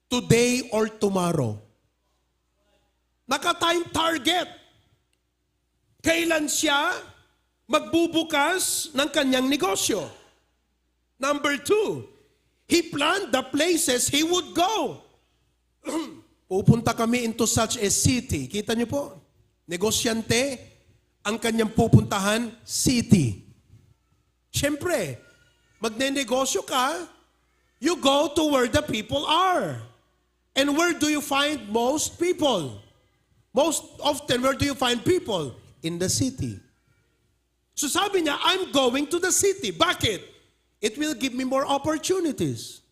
Today or tomorrow. Naka-time target. Kailan siya magbubukas ng kanyang negosyo. Number 2, he planned the places he would go. Pupunta kami into such a city. Kita niyo po, negosyante, ang kanyang pupuntahan, city. Siyempre, magne-negosyo ka, you go to where the people are. And where do you find most people? Most often, where do you find people? In the city. So sabi niya, I'm going to the city. Bakit? It will give me more opportunities.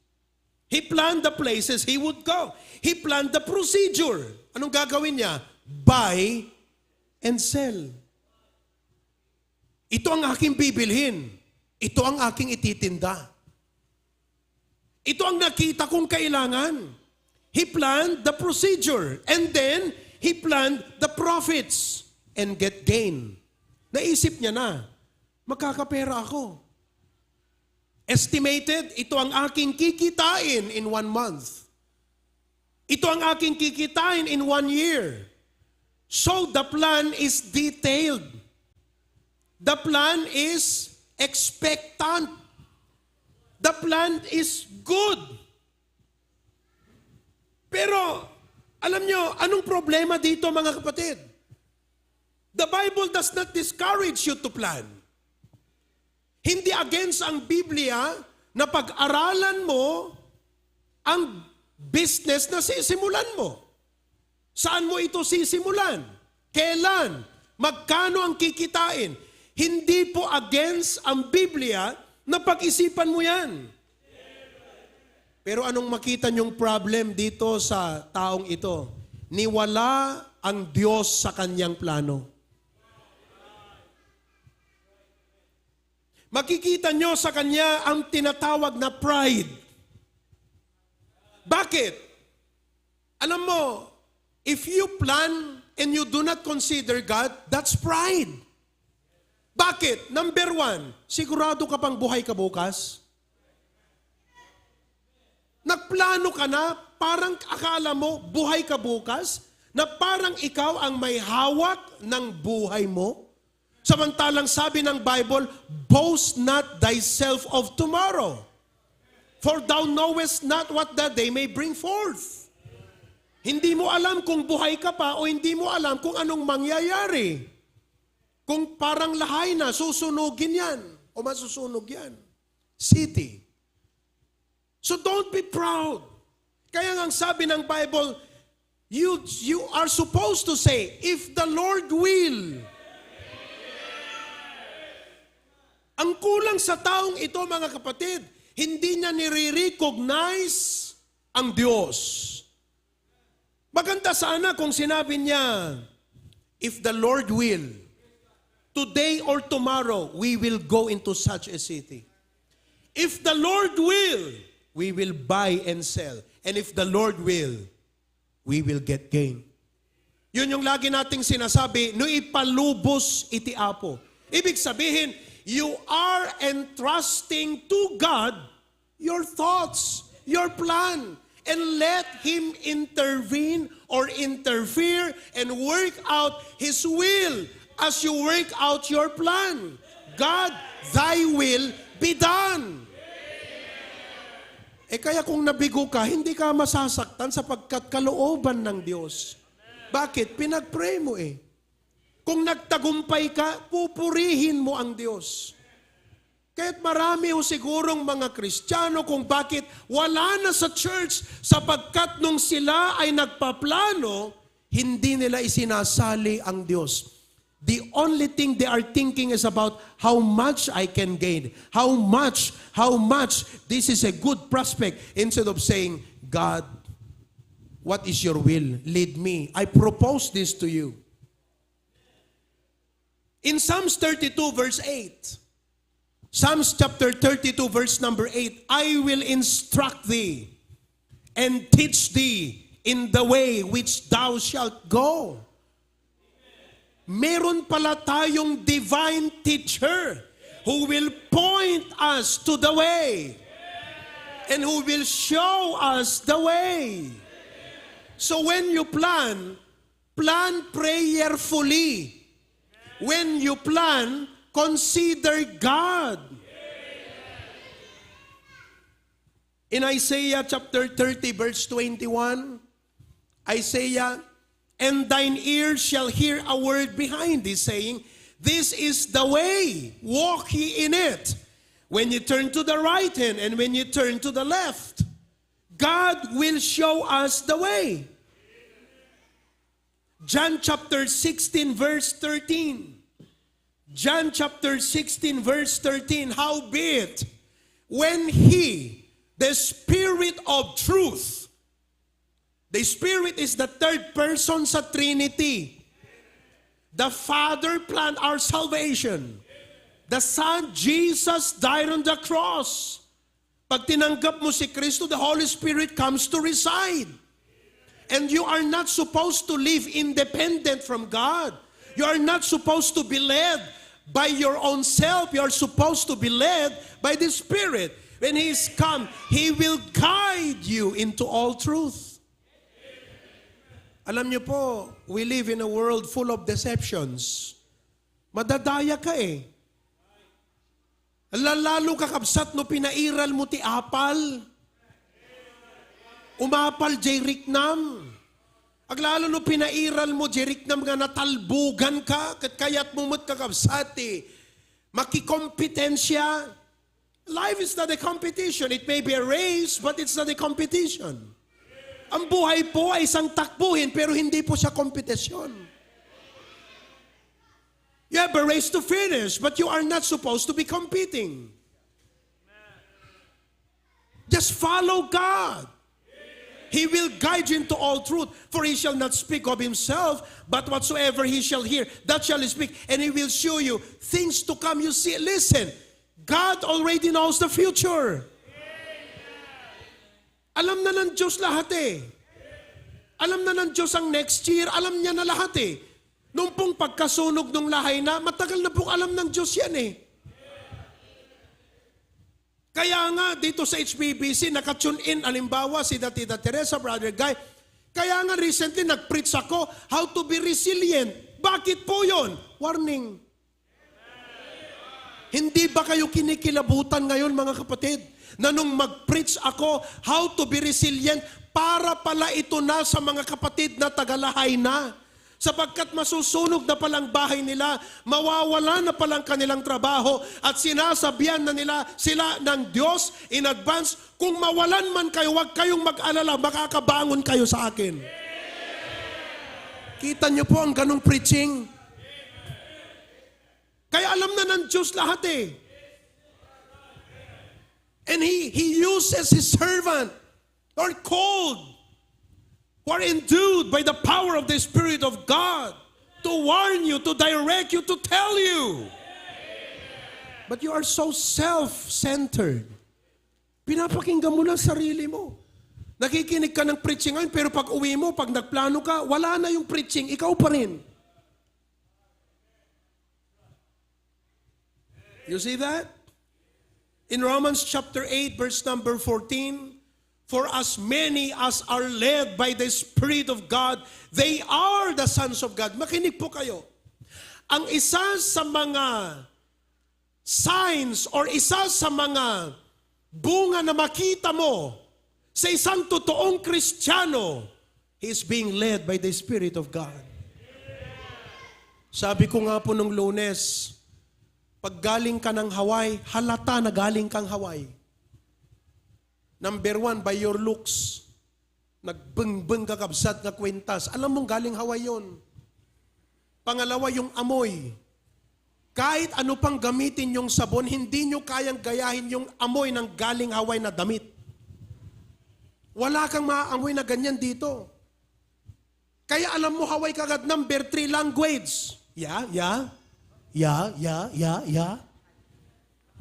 He planned the places he would go. He planned the procedure. Anong gagawin niya? Buy and sell. Ito ang aking bibilhin. Ito ang aking ititinda. Ito ang nakita kong kailangan. He planned the procedure. And then, he planned the profits and get gain. Naisip niya na, makakapera ako. Estimated, ito ang aking kikitain in 1 month. Ito ang aking kikitain in 1 year. So the plan is detailed. The plan is expectant. The plan is good. Pero, alam nyo, anong problema dito mga kapatid? The Bible does not discourage you to plan. Hindi against ang Biblia na pag-aralan mo ang business na sisimulan mo. Saan mo ito sisimulan? Kailan? Magkano ang kikitain? Hindi po against ang Biblia na pag-isipan mo yan. Pero anong makita niyong problem dito sa taong ito? Niwala ang Diyos sa kanyang plano. Makikita nyo sa kanya ang tinatawag na pride. Bakit? Alam mo, if you plan and you do not consider God, that's pride. Bakit? Number 1, sigurado ka pang buhay ka bukas? Nagplano ka na, parang akala mo buhay ka bukas, na parang ikaw ang may hawak ng buhay mo? Samantalang sabi ng Bible, boast not thyself of tomorrow, for thou knowest not what the day may bring forth. Hindi mo alam kung buhay ka pa o hindi mo alam kung anong mangyayari. Kung parang lahay na, susunugin yan o masusunog yan. City. So don't be proud. Kaya nga ang sabi ng Bible, you are supposed to say, if the Lord will. Ang kulang sa taong ito, mga kapatid, hindi niya nire-recognize ang Diyos. Maganda sana kung sinabi niya, if the Lord will, today or tomorrow, we will go into such a city. If the Lord will, we will buy and sell. And if the Lord will, we will get gain. Yun yung lagi nating sinasabi, no ipalubos iti apo. Ibig sabihin, you are entrusting to God your thoughts, your plan, and let Him intervene or interfere and work out His will as you work out your plan. God, thy will be done. Kaya kung nabigo ka, hindi ka masasaktan sapagkat kalooban ng Diyos. Bakit? Pinag-pray mo eh. Kung nagtagumpay ka, pupurihin mo ang Diyos. Kaya't marami o sigurong mga Kristiyano kung bakit wala na sa church sapagkat nung sila ay nagpaplano, hindi nila isinasali ang Diyos. The only thing they are thinking is about how much I can gain. How much, this is a good prospect. Instead of saying, God, what is your will? Lead me. I propose this to you. In Psalms 32 verse 8, Psalms chapter 32 verse number 8, I will instruct thee and teach thee in the way which thou shalt go. Meron pala tayong divine teacher who will point us to the way and who will show us the way. So when you plan prayerfully. When you plan, Consider God. In Isaiah chapter 30 verse 21, Isaiah, and thine ears shall hear a word behind thee, saying, this is the way, walk ye in it. When you turn to the right hand and when you turn to the left, God will show us the way. John chapter 16 verse 13. John chapter 16 verse 13. Howbeit, when he, the Spirit of truth, the Spirit is the third person sa Trinity. The Father planned our salvation. The Son, Jesus, died on the cross. Pag tinanggap mo si Kristo, the Holy Spirit comes to reside. And you are not supposed to live independent from God. You are not supposed to be led by your own self. You are supposed to be led by the Spirit. When He is come, He will guide you into all truth. Alam niyo po, we live in a world full of deceptions. Madadaya ka eh. Lalo ka kabsat no pinairal mo ti apal. Umapal jay riknam. Aglalo no pinairal mo jay riknam nga natalbugan ka, kat kayat mumut ka kabsat eh. Makikompetensya. Life is not a competition. It may be a race, but it's not a competition. Ang buhay po ay isang takbuhin, pero hindi po siya kompetisyon. You have a race to finish, but you are not supposed to be competing. Just follow God. He will guide you into all truth, for He shall not speak of Himself, but whatsoever He shall hear, that shall He speak, and He will show you things to come. You see, listen, God already knows the future. Alam na ng Diyos lahat eh. Alam na ng Diyos ang next year, alam niya na lahat eh. Nung pong pagkasunog ng lahay na, matagal na pong alam ng Diyos yan eh. Kaya nga, dito sa HBBC, nakatune in, alimbawa, si Tita Teresa, Brother Guy, kaya nga recently, nag-preach ako, how to be resilient. Bakit po yun? Warning. Hindi ba kayo kinikilabutan ngayon, mga kapatid? Na nung mag-preach ako, how to be resilient, para pala ito na sa mga kapatid na tagalahay na. Sapagkat masusunog na palang bahay nila, mawawala na palang kanilang trabaho, at sinasabihan na nila sila ng Diyos in advance, kung mawalan man kayo, huwag kayong mag-alala, makakabangon kayo sa akin. Kita niyo po ang ganong preaching? Kaya alam na ng Diyos lahat eh. And He uses His servant, or called, who are endued by the power of the Spirit of God, to warn you, to direct you, to tell you. But you are so self-centered. Pinapakinggan mo lang sarili mo. Nakikinig ka ng preaching ngayon, pero pag uwi mo, pag nagplano ka, wala na yung preaching, ikaw pa rin. You see that? In Romans chapter 8, verse number 14, for as many as are led by the Spirit of God, they are the sons of God. Makinig po kayo. Ang isa sa mga signs or isa sa mga bunga na makita mo sa isang totoong Kristiyano, he is being led by the Spirit of God. Sabi ko nga po nung Lunes, pag galing ka ng Hawaii, halata na galing kang Hawaii. Number one, by your looks. Nagbeng-beng kakabsat na kwentas. Alam mong galing Hawaii yun. Pangalawa, yung amoy. Kahit ano pang gamitin yung sabon, hindi nyo kayang gayahin yung amoy ng galing Hawaii na damit. Wala kang maaamoy na ganyan dito. Kaya alam mo, Hawaii kagad, number 3, language. Yeah.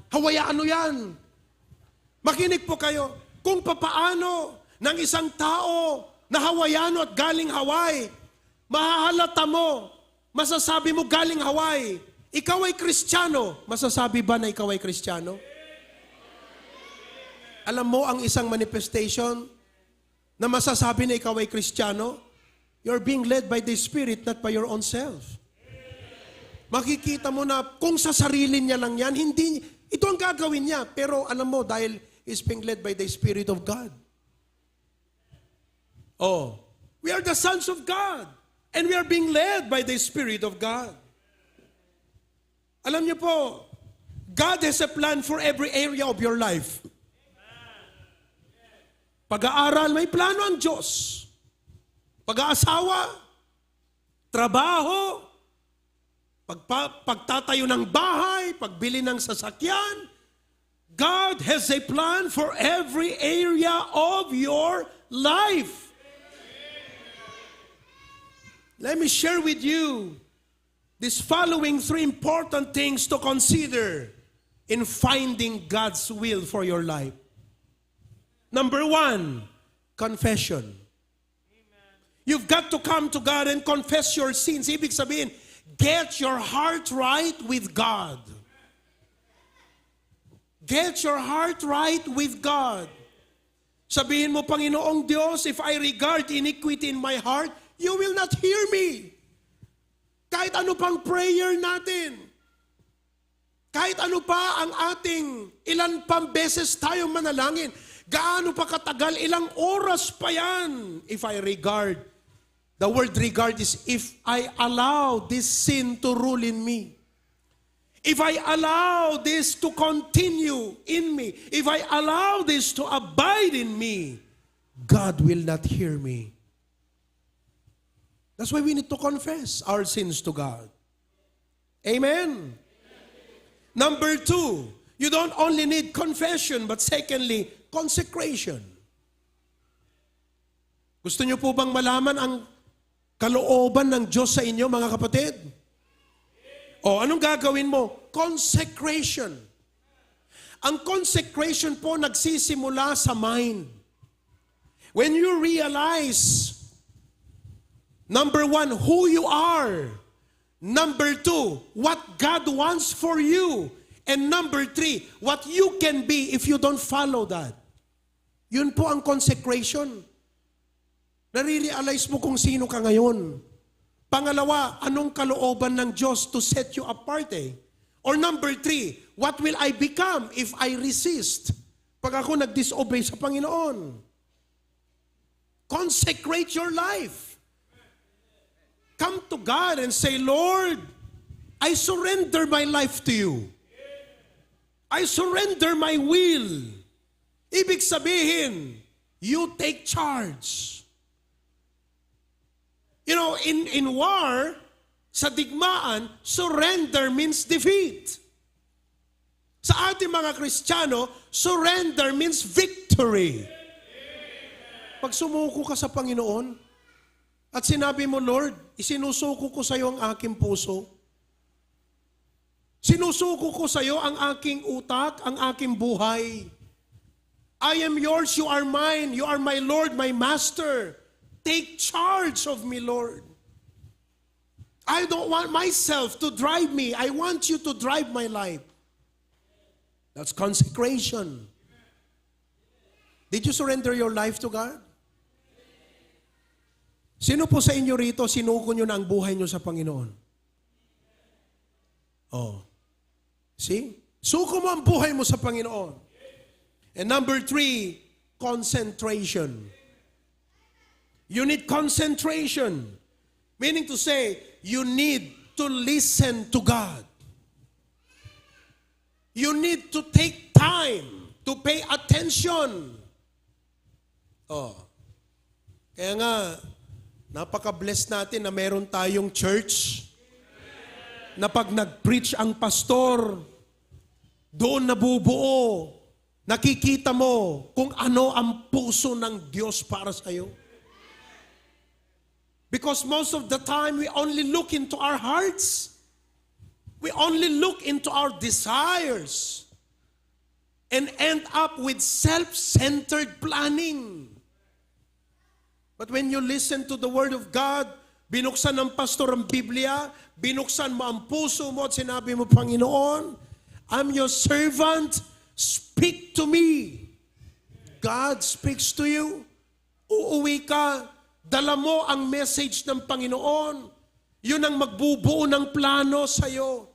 Hawaiano yan. Makinig po kayo. Kung papaano ng isang tao na Hawaiano at galing Hawaii, mahahalata mo, masasabi mo galing Hawaii, ikaw ay Kristiyano. Masasabi ba na ikaw ay Kristiyano? Alam mo ang isang manifestation na masasabi na ikaw ay Kristiyano? You're being led by the Spirit, not by your own self. makikita mo na kung sa sarili niya lang yan, hindi, ito ang gagawin niya. Pero alam mo, dahil is being led by the Spirit of God. Oh, we are the sons of God. And we are being led by the Spirit of God. Alam niyo po, God has a plan for every area of your life. Pag-aaral, may plano ang Diyos. Pag-aasawa, trabaho, pagtatayo ng bahay, pagbili ng sasakyan, God has a plan for every area of your life. Let me share with you these following 3 important things to consider in finding God's will for your life. Number 1, confession. You've got to come to God and confess your sins. Ibig sabihin, get your heart right with God. Get your heart right with God. Sabihin mo, Panginoong Diyos, if I regard iniquity in my heart, you will not hear me. Kahit ano pang prayer natin, kahit ano pa ang ating ilan pang beses tayong manalangin, gaano pa katagal, ilang oras pa yan. If I regard, the word regard is if I allow this sin to rule in me. If I allow this to continue in me, if I allow this to abide in me, God will not hear me. That's why we need to confess our sins to God. Amen. Number 2, you don't only need confession, but secondly, consecration. Gusto niyo po bang malaman ang kalooban ng Diyos sa inyo, mga kapatid? O, anong gagawin mo? Consecration. Ang consecration po nagsisimula sa mind. When you realize, number 1, who you are. Number 2, what God wants for you. And number 3, what you can be if you don't follow that. Yun po ang consecration. Nare-realize mo kung sino ka ngayon. Pangalawa, anong kalooban ng Diyos to set you apart eh? Or number 3, what will I become if I resist? Pag ako nag-disobey sa Panginoon. Consecrate your life. Come to God and say, Lord, I surrender my life to you. I surrender my will. Ibig sabihin, you take charge. You know, in war, sa digmaan, surrender means defeat. Sa ating mga Kristiyano, surrender means victory. Pag sumuko ka sa Panginoon, at sinabi mo, Lord, isinusuko ko sa iyo ang aking puso. Sinusuko ko sa iyo ang aking utak, ang aking buhay. I am yours, you are mine, you are my Lord, my Master. Take charge of me, Lord. I don't want myself to drive me. I want you to drive my life. That's consecration. Did you surrender your life to God? Sino po sa inyo rito, sinuko nyo na ang buhay nyo sa Panginoon? Oh. See? Suko mo ang buhay mo sa Panginoon. And number 3, concentration. You need concentration. Meaning to say, you need to listen to God. You need to take time to pay attention. Oh. Kaya nga, napaka-bless natin na meron tayong church na pag nag-preach ang pastor, doon nabubuo, nakikita mo kung ano ang puso ng Diyos para sa iyo. Because most of the time, we only look into our hearts. We only look into our desires and end up with self-centered planning. But when you listen to the Word of God, binuksan ng pastor ang Biblia, binuksan mo ang puso mo at sinabi mo, Panginoon, I'm your servant, speak to me. God speaks to you. Uuwi ka, dala mo ang message ng Panginoon. Yun ang magbubuo ng plano sa'yo.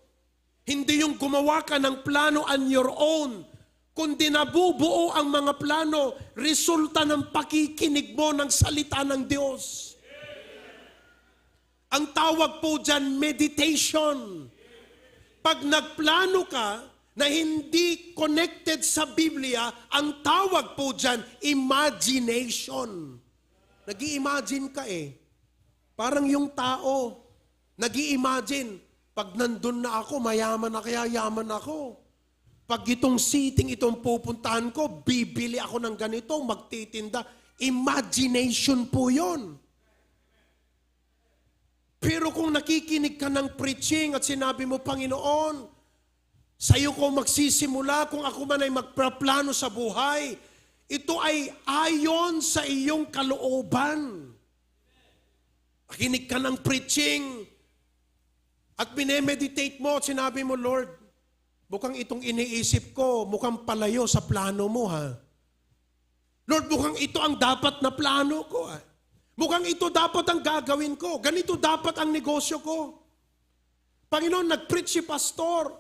Hindi yung gumawa ka ng plano on your own, kundi nabubuo ang mga plano, resulta ng pakikinig mo ng salita ng Diyos. Ang tawag po dyan, meditation. Pag nagplano ka na hindi connected sa Biblia, ang tawag po dyan, imagination. Nag-i-imagine ka eh. Parang yung tao, nag-i-imagine, pag nandun na ako, mayaman na kaya yaman ako. Pag itong seating, itong pupuntahan ko, bibili ako ng ganito, magtitinda. Imagination po yun. Pero kung nakikinig ka ng preaching at sinabi mo, Panginoon, sa'yo ko magsisimula kung ako man ay magpaplano sa buhay, ito ay ayon sa iyong kalooban. Nakinig ka ng preaching at binemeditate mo at sinabi mo, Lord, mukhang itong iniisip ko, mukhang palayo sa plano mo ha. Lord, mukhang ito ang dapat na plano ko ha. Mukhang ito dapat ang gagawin ko. Ganito dapat ang negosyo ko. Panginoon, nag-preach si pastor.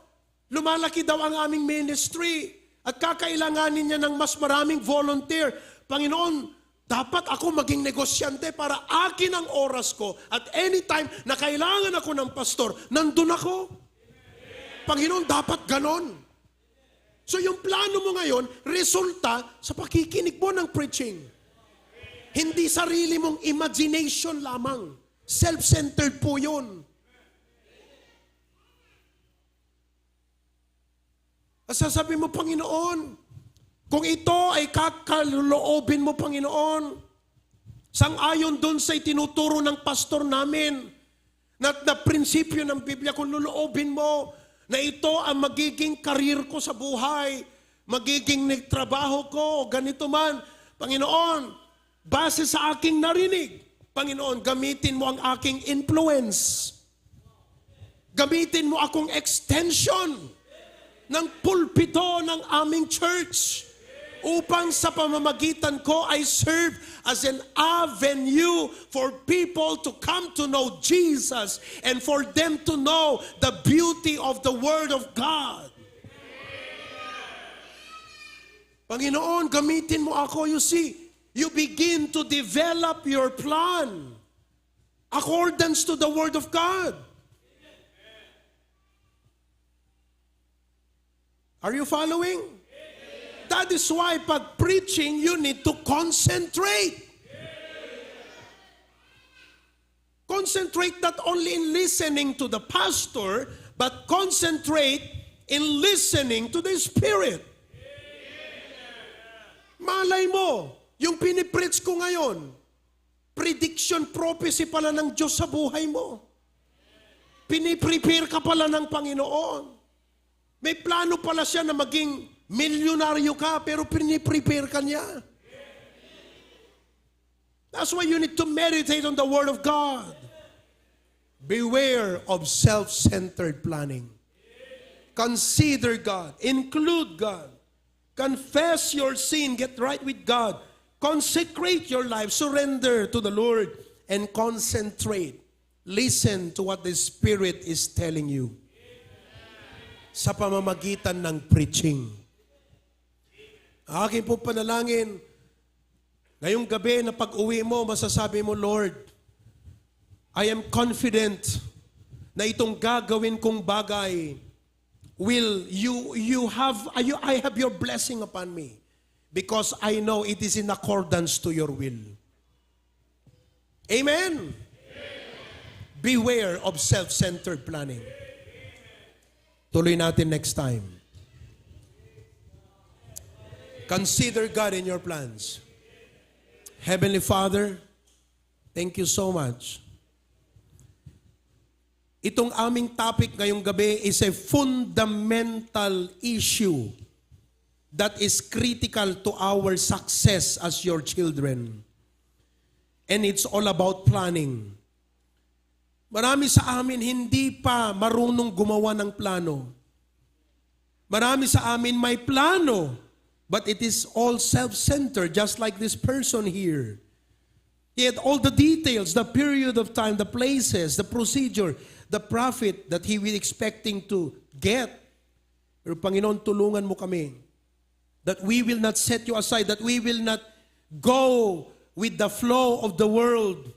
Lumalaki daw ang aming ministry. At kakailanganin niya ng mas maraming volunteer. Panginoon, dapat ako maging negosyante para akin ang oras ko. At anytime na kailangan ako ng pastor, nandun ako. Panginoon, dapat ganon. So yung plano mo ngayon, resulta sa pakikinig mo ng preaching. Hindi sarili mong imagination lamang. Self-centered po yun. At sasabihin mo, Panginoon, kung ito ay kakaloobin mo, Panginoon, sang-ayon doon sa itinuturo ng pastor namin, na prinsipyo ng Biblia, kung loloobin mo, na ito ang magiging karir ko sa buhay, magiging trabaho ko, ganito man, Panginoon, base sa aking narinig, Panginoon, gamitin mo ang aking influence. Gamitin mo akong extension ng pulpito ng aming church upang sa pamamagitan ko ay serve as an avenue for people to come to know Jesus and for them to know the beauty of the Word of God. Panginoon, gamitin mo ako, you see, you begin to develop your plan accordance to the Word of God. Are you following? That is why pag preaching, you need to concentrate. Concentrate not only in listening to the pastor, but concentrate in listening to the Spirit. Malay mo, yung pinipreach ko ngayon, prediction, prophecy pala ng Diyos sa buhay mo. Piniprepare ka pala ng Panginoon. May plano pala siya na maging milyonaryo ka, pero piniprepare ka niya. That's why you need to meditate on the Word of God. Beware of self-centered planning. Consider God. Include God. Confess your sin. Get right with God. Consecrate your life. Surrender to the Lord. And concentrate. Listen to what the Spirit is telling you. Sa pamamagitan ng preaching. Aking po panalangin, ngayong gabi na pag-uwi mo, masasabi mo, Lord, I am confident na itong gagawin kong bagay I have your blessing upon me because I know it is in accordance to your will. Amen? Beware of self-centered planning. Tuloy natin next time. Consider God in your plans. Heavenly Father, thank you so much. Itong aming topic ngayong gabi is a fundamental issue that is critical to our success as your children. And it's all about planning. Marami sa amin hindi pa marunong gumawa ng plano. Marami sa amin may plano, but it is all self-centered, just like this person here. He had all the details, the period of time, the places, the procedure, the profit that he was expecting to get. Pero Panginoon, tulungan mo kami that we will not set you aside, that we will not go with the flow of the world,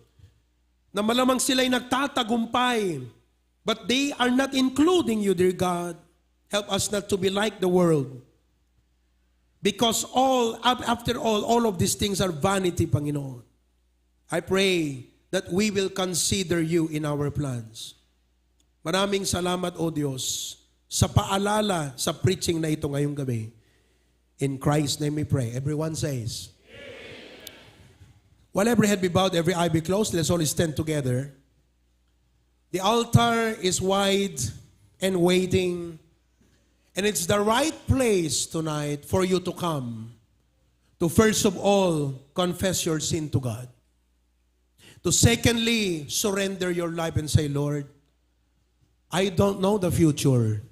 na malamang sila'y nagtatagumpay, but they are not including you, dear God. Help us not to be like the world. Because after all of these things are vanity, Panginoon. I pray that we will consider you in our plans. Maraming salamat, O Diyos, sa paalala sa preaching na ito ngayong gabi. In Christ's name we pray. Everyone says, while every head be bowed, every eye be closed, let's all stand together. The altar is wide and waiting, and it's the right place tonight for you to come to first of all confess your sin to God. To secondly, surrender your life and say, Lord, I don't know the future,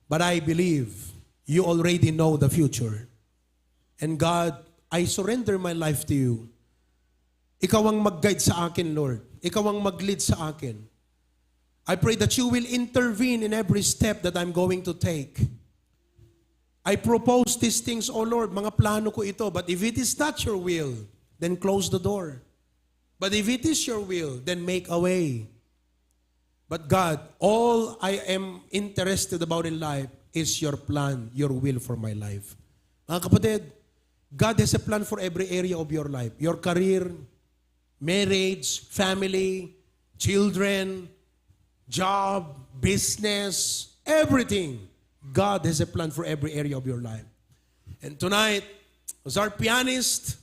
but I believe you already know the future. And God, I surrender my life to you. Ikaw ang mag-guide sa akin, Lord. Ikaw ang mag-lead sa akin. I pray that you will intervene in every step that I'm going to take. I propose these things, O Lord, mga plano ko ito, but if it is not your will, then close the door. But if it is your will, then make a way. But God, all I am interested about in life is your plan, your will for my life. Mga kapatid, God has a plan for every area of your life. Your career, marriage, family, children, job, business, everything. God has a plan for every area of your life. And tonight, as our pianist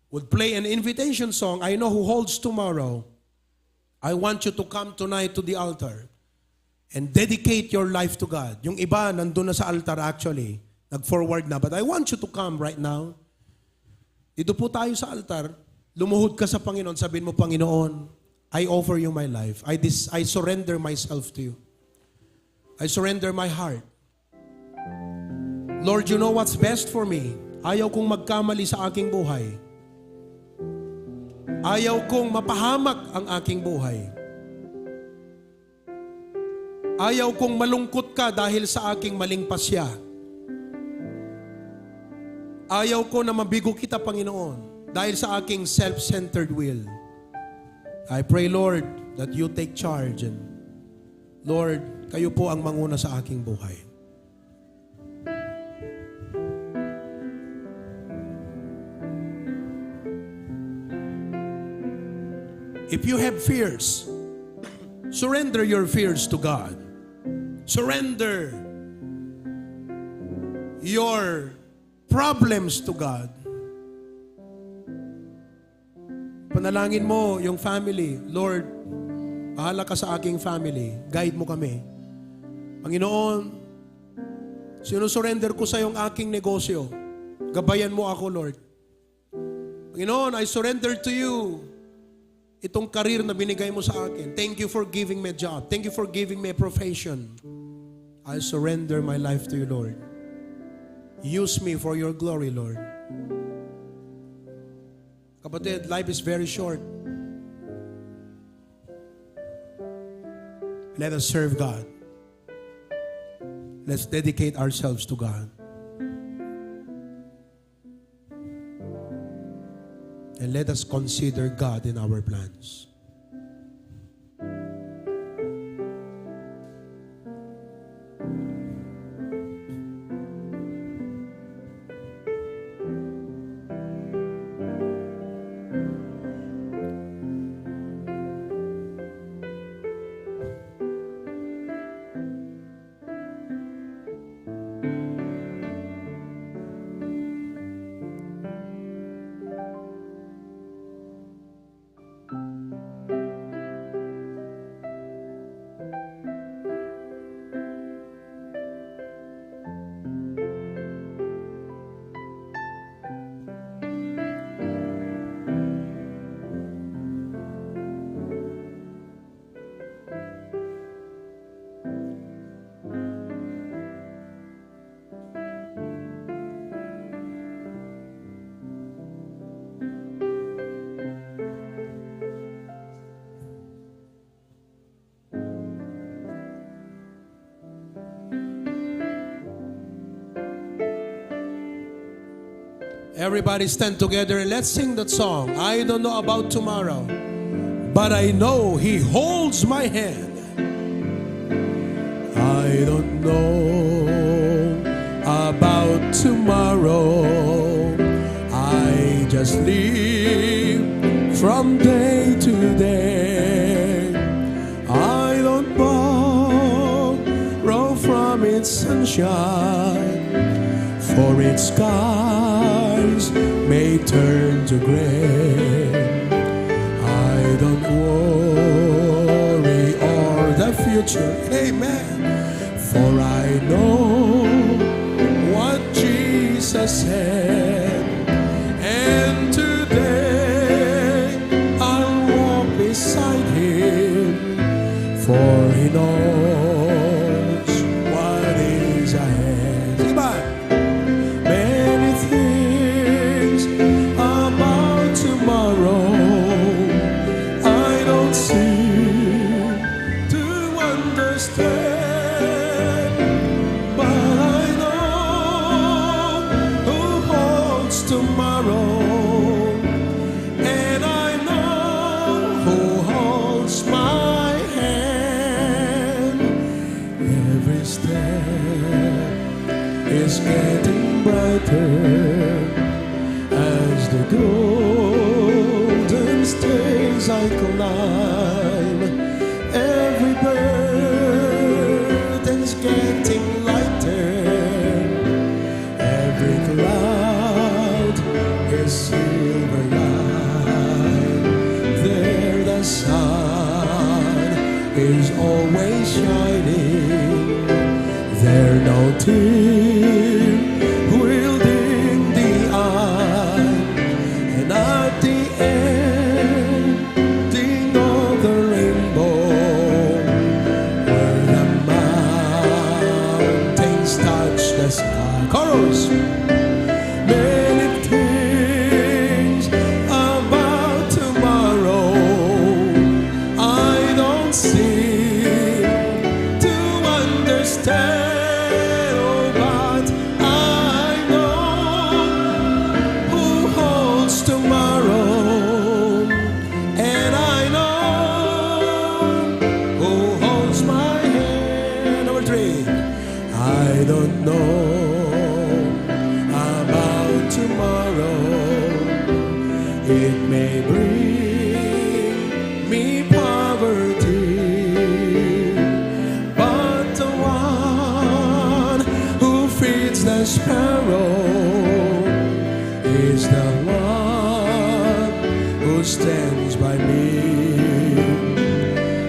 would play an invitation song, I know who holds tomorrow. I want you to come tonight to the altar and dedicate your life to God. Yung iba, nandun na sa altar actually. Nag-forward na. But I want you to come right now. Dito po tayo sa altar. Lumuhod ka sa Panginoon. Sabihin mo, Panginoon, I offer you my life. I surrender myself to you. I surrender my heart. Lord, you know what's best for me. Ayaw kong magkamali sa aking buhay. Ayaw kong mapahamak ang aking buhay. Ayaw kong malungkot ka dahil sa aking maling pasya. Ayaw ko na mabigo kita, Panginoon, dahil sa aking self-centered will. I pray, Lord, that you take charge. And Lord, kayo po ang manguna sa aking buhay. If you have fears, surrender your fears to God. Surrender your problems to God. Panalangin mo yung family. Lord, bahala ka sa aking family. Guide mo kami. Panginoon, sinusurrender ko sa yung aking negosyo. Gabayan mo ako, Lord. Panginoon, I surrender to you itong career na binigay mo sa akin. Thank you for giving me a job. Thank you for giving me a profession. I surrender my life to you, Lord. Use me for your glory, Lord. Kapatid, life is very short. Let us serve God. Let's dedicate ourselves to God. And let us consider God in our plans. Everybody stand together and let's sing that song. I don't know about tomorrow, but I know He holds my hand. I don't know about tomorrow. I just live from day to day. I don't borrow from its sunshine, for its skies may turn to gray. I don't worry or the future, amen, for I know what Jesus said. And today I'll walk beside Him, for He knows what is ahead. Diba? Many things about tomorrow I don't seem to understand, but I know who holds tomorrow, and I know who holds my hand. Every step is getting brighter as the golden stairs I climb. Every burden's getting lighter. Every cloud is silver line. There the sun is always shining. There no tear will dim the eye. And at the ending of the rainbow, where the mountains touch the sky. Chorus. Many things about tomorrow I don't seem to understand, oh, but I know who holds tomorrow, and I know who holds my hand. Number 3, I don't know about tomorrow. It may bring me poverty, but the one who feeds the sparrow is the one who stands by me.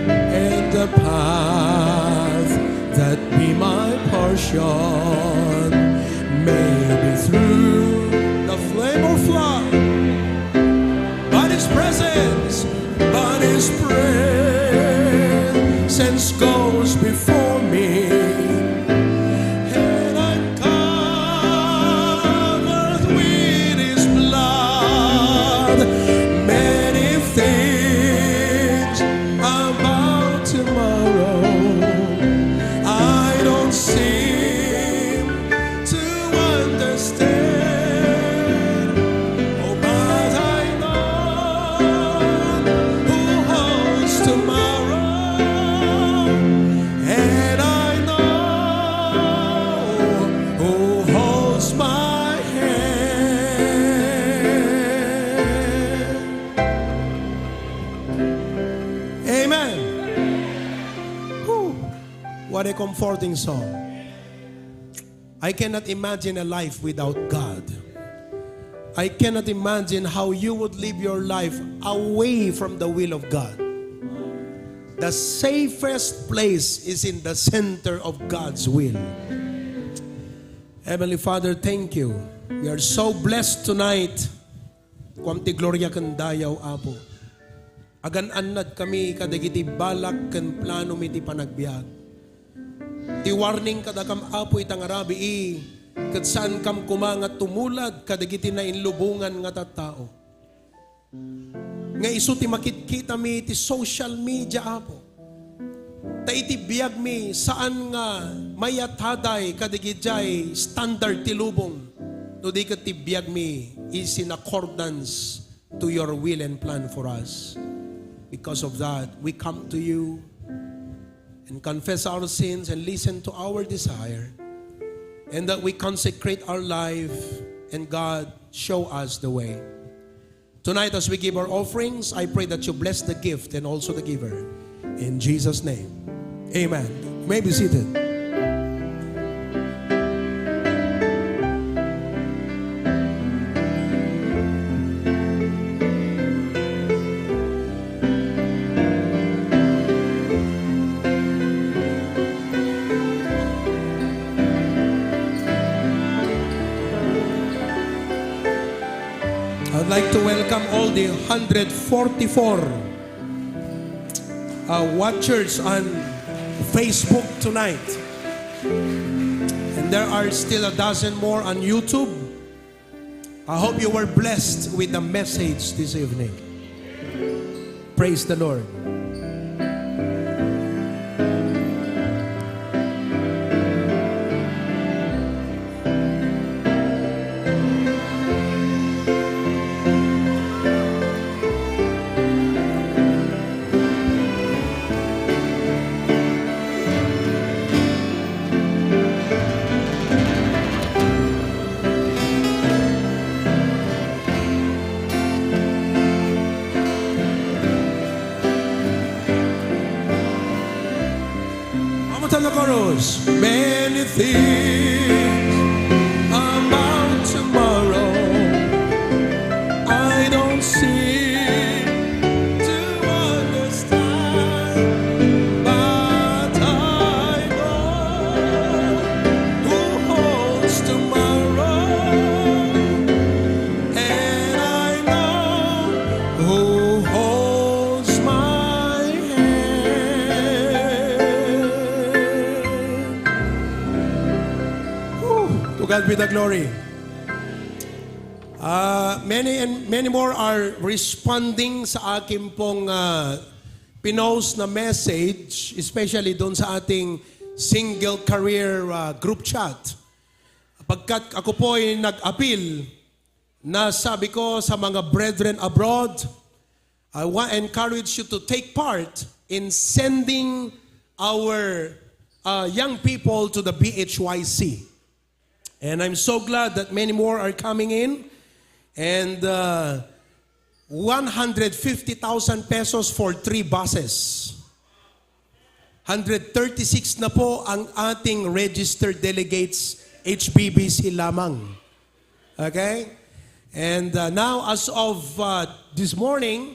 And the path that be my portion may be through the flame or flood, but His presence goes before me. And I'm covered with His blood. Many things about tomorrow I don't seem to understand. Oh, but I know who holds tomorrow, and I know who holds my hand. Amen. Whew. What a comforting song. I cannot imagine a life without God. I cannot imagine how you would live your life away from the will of God. The safest place is in the center of God's will. Heavenly Father, thank you. We are so blessed tonight. Kuam ti gloria kan dayaw, Apo. Agan-anad kami kadagiti balak kan plano mi ti panagbiag. Ti warning kadakam, Apo, itang arabi kat saan kam kumangat tumulad kadagiti na inlubungan nga tattao. Nga isu ti makitkita mi ti social media, Apo. Ta iti biyag mi saan nga mayataday kadigijay standard ti lubong. No di kat ti biyag mi is in accordance to your will and plan for us. Because of that, we come to you and confess our sins and listen to our desire, and that we consecrate our life, and God, show us the way. Tonight, as we give our offerings, I pray that you bless the gift and also the giver. In Jesus' name, amen. You may be seated. I'd like to welcome all the 144 watchers on Facebook tonight. And there are still a dozen more on YouTube. I hope you were blessed with the message this evening. Praise the Lord. The chorus. Many things about tomorrow I don't seem to understand, but I know who holds tomorrow, and I know who holds my hand. To God be the glory. Many more are responding sa aking pong pinost na message, especially doon sa ating single career group chat. Pagkat ako po ay nag-appeal na sabi ko sa mga brethren abroad, I want to encourage you to take part in sending our young people to the BHYC. And I'm so glad that many more are coming in. And 150,000 pesos for 3 buses. 136 na po ang ating registered delegates, HBBC lamang. Okay? And now, as of this morning,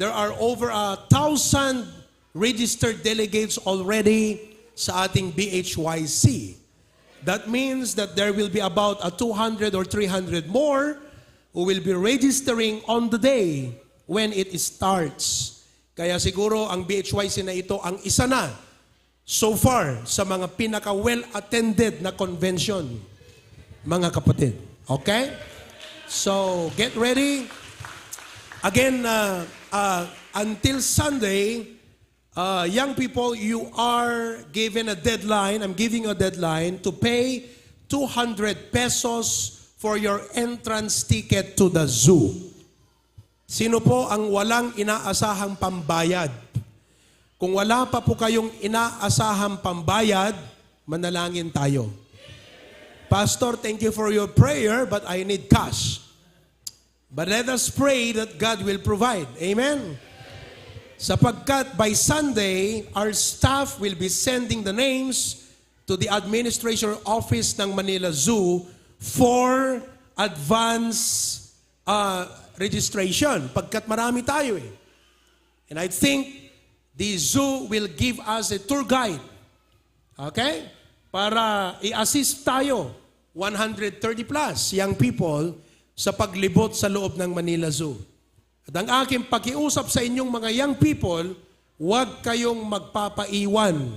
there are over 1,000 registered delegates already sa ating BHYC. That means that there will be about 200 or 300 more who will be registering on the day when it starts. Kaya siguro ang BHYC na ito ang isa na so far sa mga pinaka-well-attended na convention, mga kapatid. Okay? So, get ready. Again, until Sunday, young people, you are given a deadline. I'm giving a deadline to pay 200 pesos for your entrance ticket to the zoo. Sino po ang walang inaasahang pambayad? Kung wala pa po kayong inaasahang pambayad, manalangin tayo. Pastor, thank you for your prayer, but I need cash. But let us pray that God will provide. Amen? Sapagkat by Sunday, our staff will be sending the names to the administration office ng Manila Zoo for advance registration. Pagkat marami tayo eh. And I think the zoo will give us a tour guide. Okay? Para i-assist tayo, 130 plus young people, sa paglibot sa loob ng Manila Zoo. At ang aking pakiusap sa inyong mga young people, huwag kayong magpapaiwan.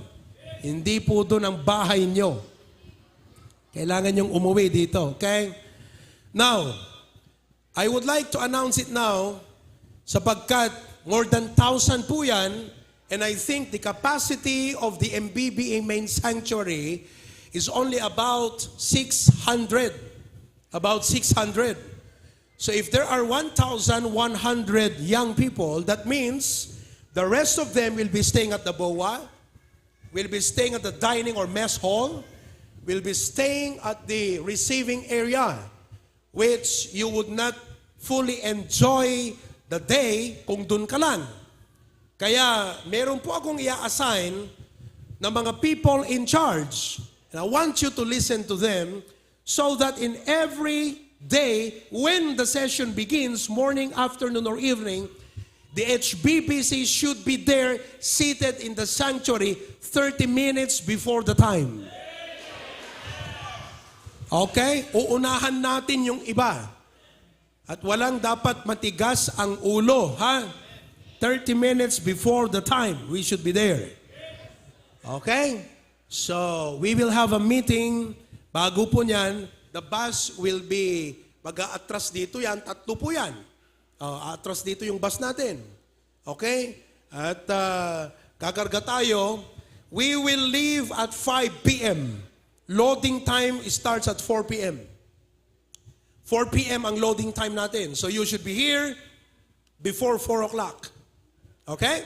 Hindi po doon ang bahay nyo. Kailangan nyong umuwi dito, okay? Now, I would like to announce it now, sapagkat more than 1,000 po yan, and I think the capacity of the MBBA main sanctuary is only about 600. About 600. So if there are 1,100 young people, that means the rest of them will be staying at the BOA, will be staying at the dining or mess hall, will be staying at the receiving area, which you would not fully enjoy the day kung dun ka lang. Kaya meron po akong i-assign ng mga people in charge. And I want you to listen to them so that in every day, when the session begins, morning, afternoon, or evening, the HBBC should be there seated in the sanctuary 30 minutes before the time. Okay? Uunahan natin yung iba. At walang dapat matigas ang ulo, ha? 30 minutes before the time, we should be there. Okay? So, we will have a meeting. Bago po niyan, the bus will be, mag-a-atras dito yan, 3 po yan. Atras dito yung bus natin. Okay? At kakarga tayo. We will leave at 5 p.m. Loading time starts at 4 p.m. 4 p.m. ang loading time natin. So you should be here before 4 o'clock. Okay?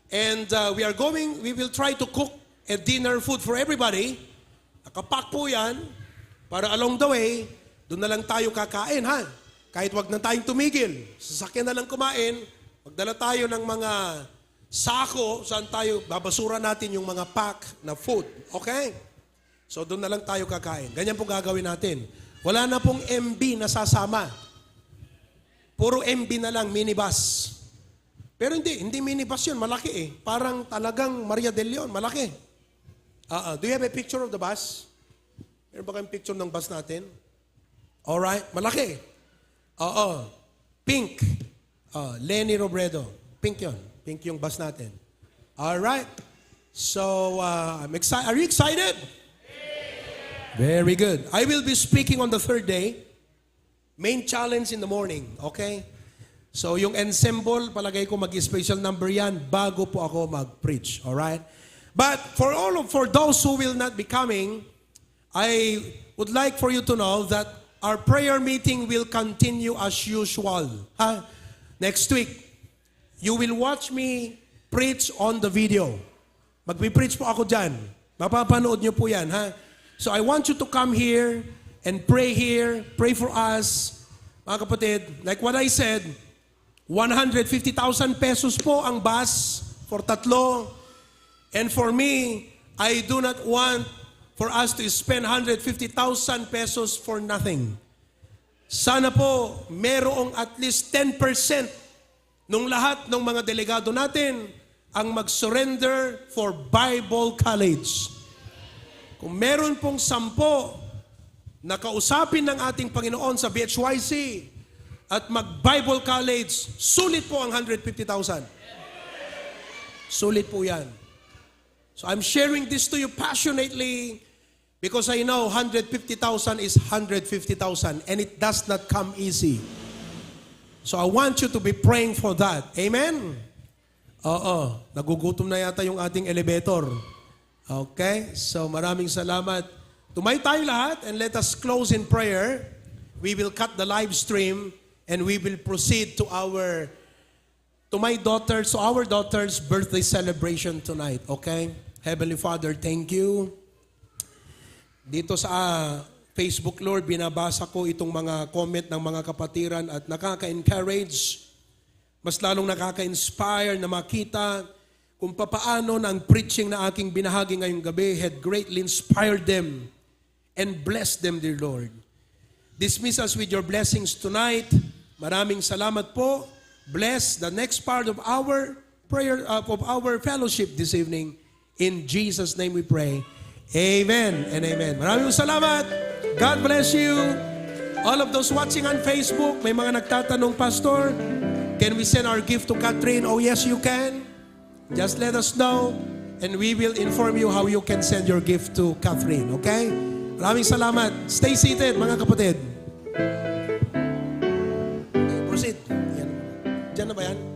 And we will try to cook a dinner food for everybody. Nakapak po yan. Para along the way, doon na lang tayo kakain, ha? Kahit wag na tayong tumigil. Sasakyan na lang kumain. Magdala tayo ng mga sako saan tayo, babasura natin yung mga pack na food. Okay? So doon na lang tayo kakain. Ganyan po gagawin natin. Wala na pong MB na sasama. Puro MB na lang, minibus. Pero hindi minibus yun, malaki eh. Parang talagang Maria de Leon, malaki. Do you have a picture of the bus? Meron ba kayong picture ng bus natin? Alright, malaki. Oo. Pink. Lenny Robredo. Pink yun. Pink yung bus natin. Alright. So, I'm excited. Are you excited? Very good. I will be speaking on the 3rd day. Main challenge in the morning. Okay? So, yung ensemble, palagay ko mag-special number yan bago po ako mag-preach. Alright? But for those who will not be coming, I would like for you to know that our prayer meeting will continue as usual. Next week, you will watch me preach on the video. Magpipreach po ako dyan. Mapapanood nyo po yan. Ha? So I want you to come here and pray for us. Mga kapatid, like what I said, 150,000 pesos po ang bus for 3. And for me, I do not want for us to spend 150,000 pesos for nothing. Sana po merong at least 10% nung lahat ng mga delegado natin ang mag-surrender for Bible College. Kung meron pong 10 na kausapin ng ating Panginoon sa BHYC at mag-Bible College, sulit po ang 150,000. Sulit po yan. So I'm sharing this to you passionately because I know 150,000 is 150,000 and it does not come easy. So I want you to be praying for that. Amen? Oo. Nagugutom na yata yung ating elevator. Okay? So maraming salamat. Tumay tayo lahat and let us close in prayer. We will cut the live stream and we will proceed to our daughter's birthday celebration tonight. Okay? Heavenly Father, thank you. Dito sa Facebook, Lord, binabasa ko itong mga comment ng mga kapatiran at nakaka-encourage, mas lalong nakaka-inspire na makita kung papaano na ang preaching na aking binahagi ngayong gabi had greatly inspired them and blessed them, dear Lord. Dismiss us with your blessings tonight. Maraming salamat po. Bless the next part of our prayer, of our fellowship this evening. In Jesus' name we pray. Amen and amen. Maraming salamat. God bless you. All of those watching on Facebook, may mga nagtatanong, Pastor, can we send our gift to Catherine? Oh yes, you can. Just let us know and we will inform you how you can send your gift to Catherine. Okay? Maraming salamat. Stay seated, mga kapatid. Okay, proceed. Yan. Diyan na ba yan?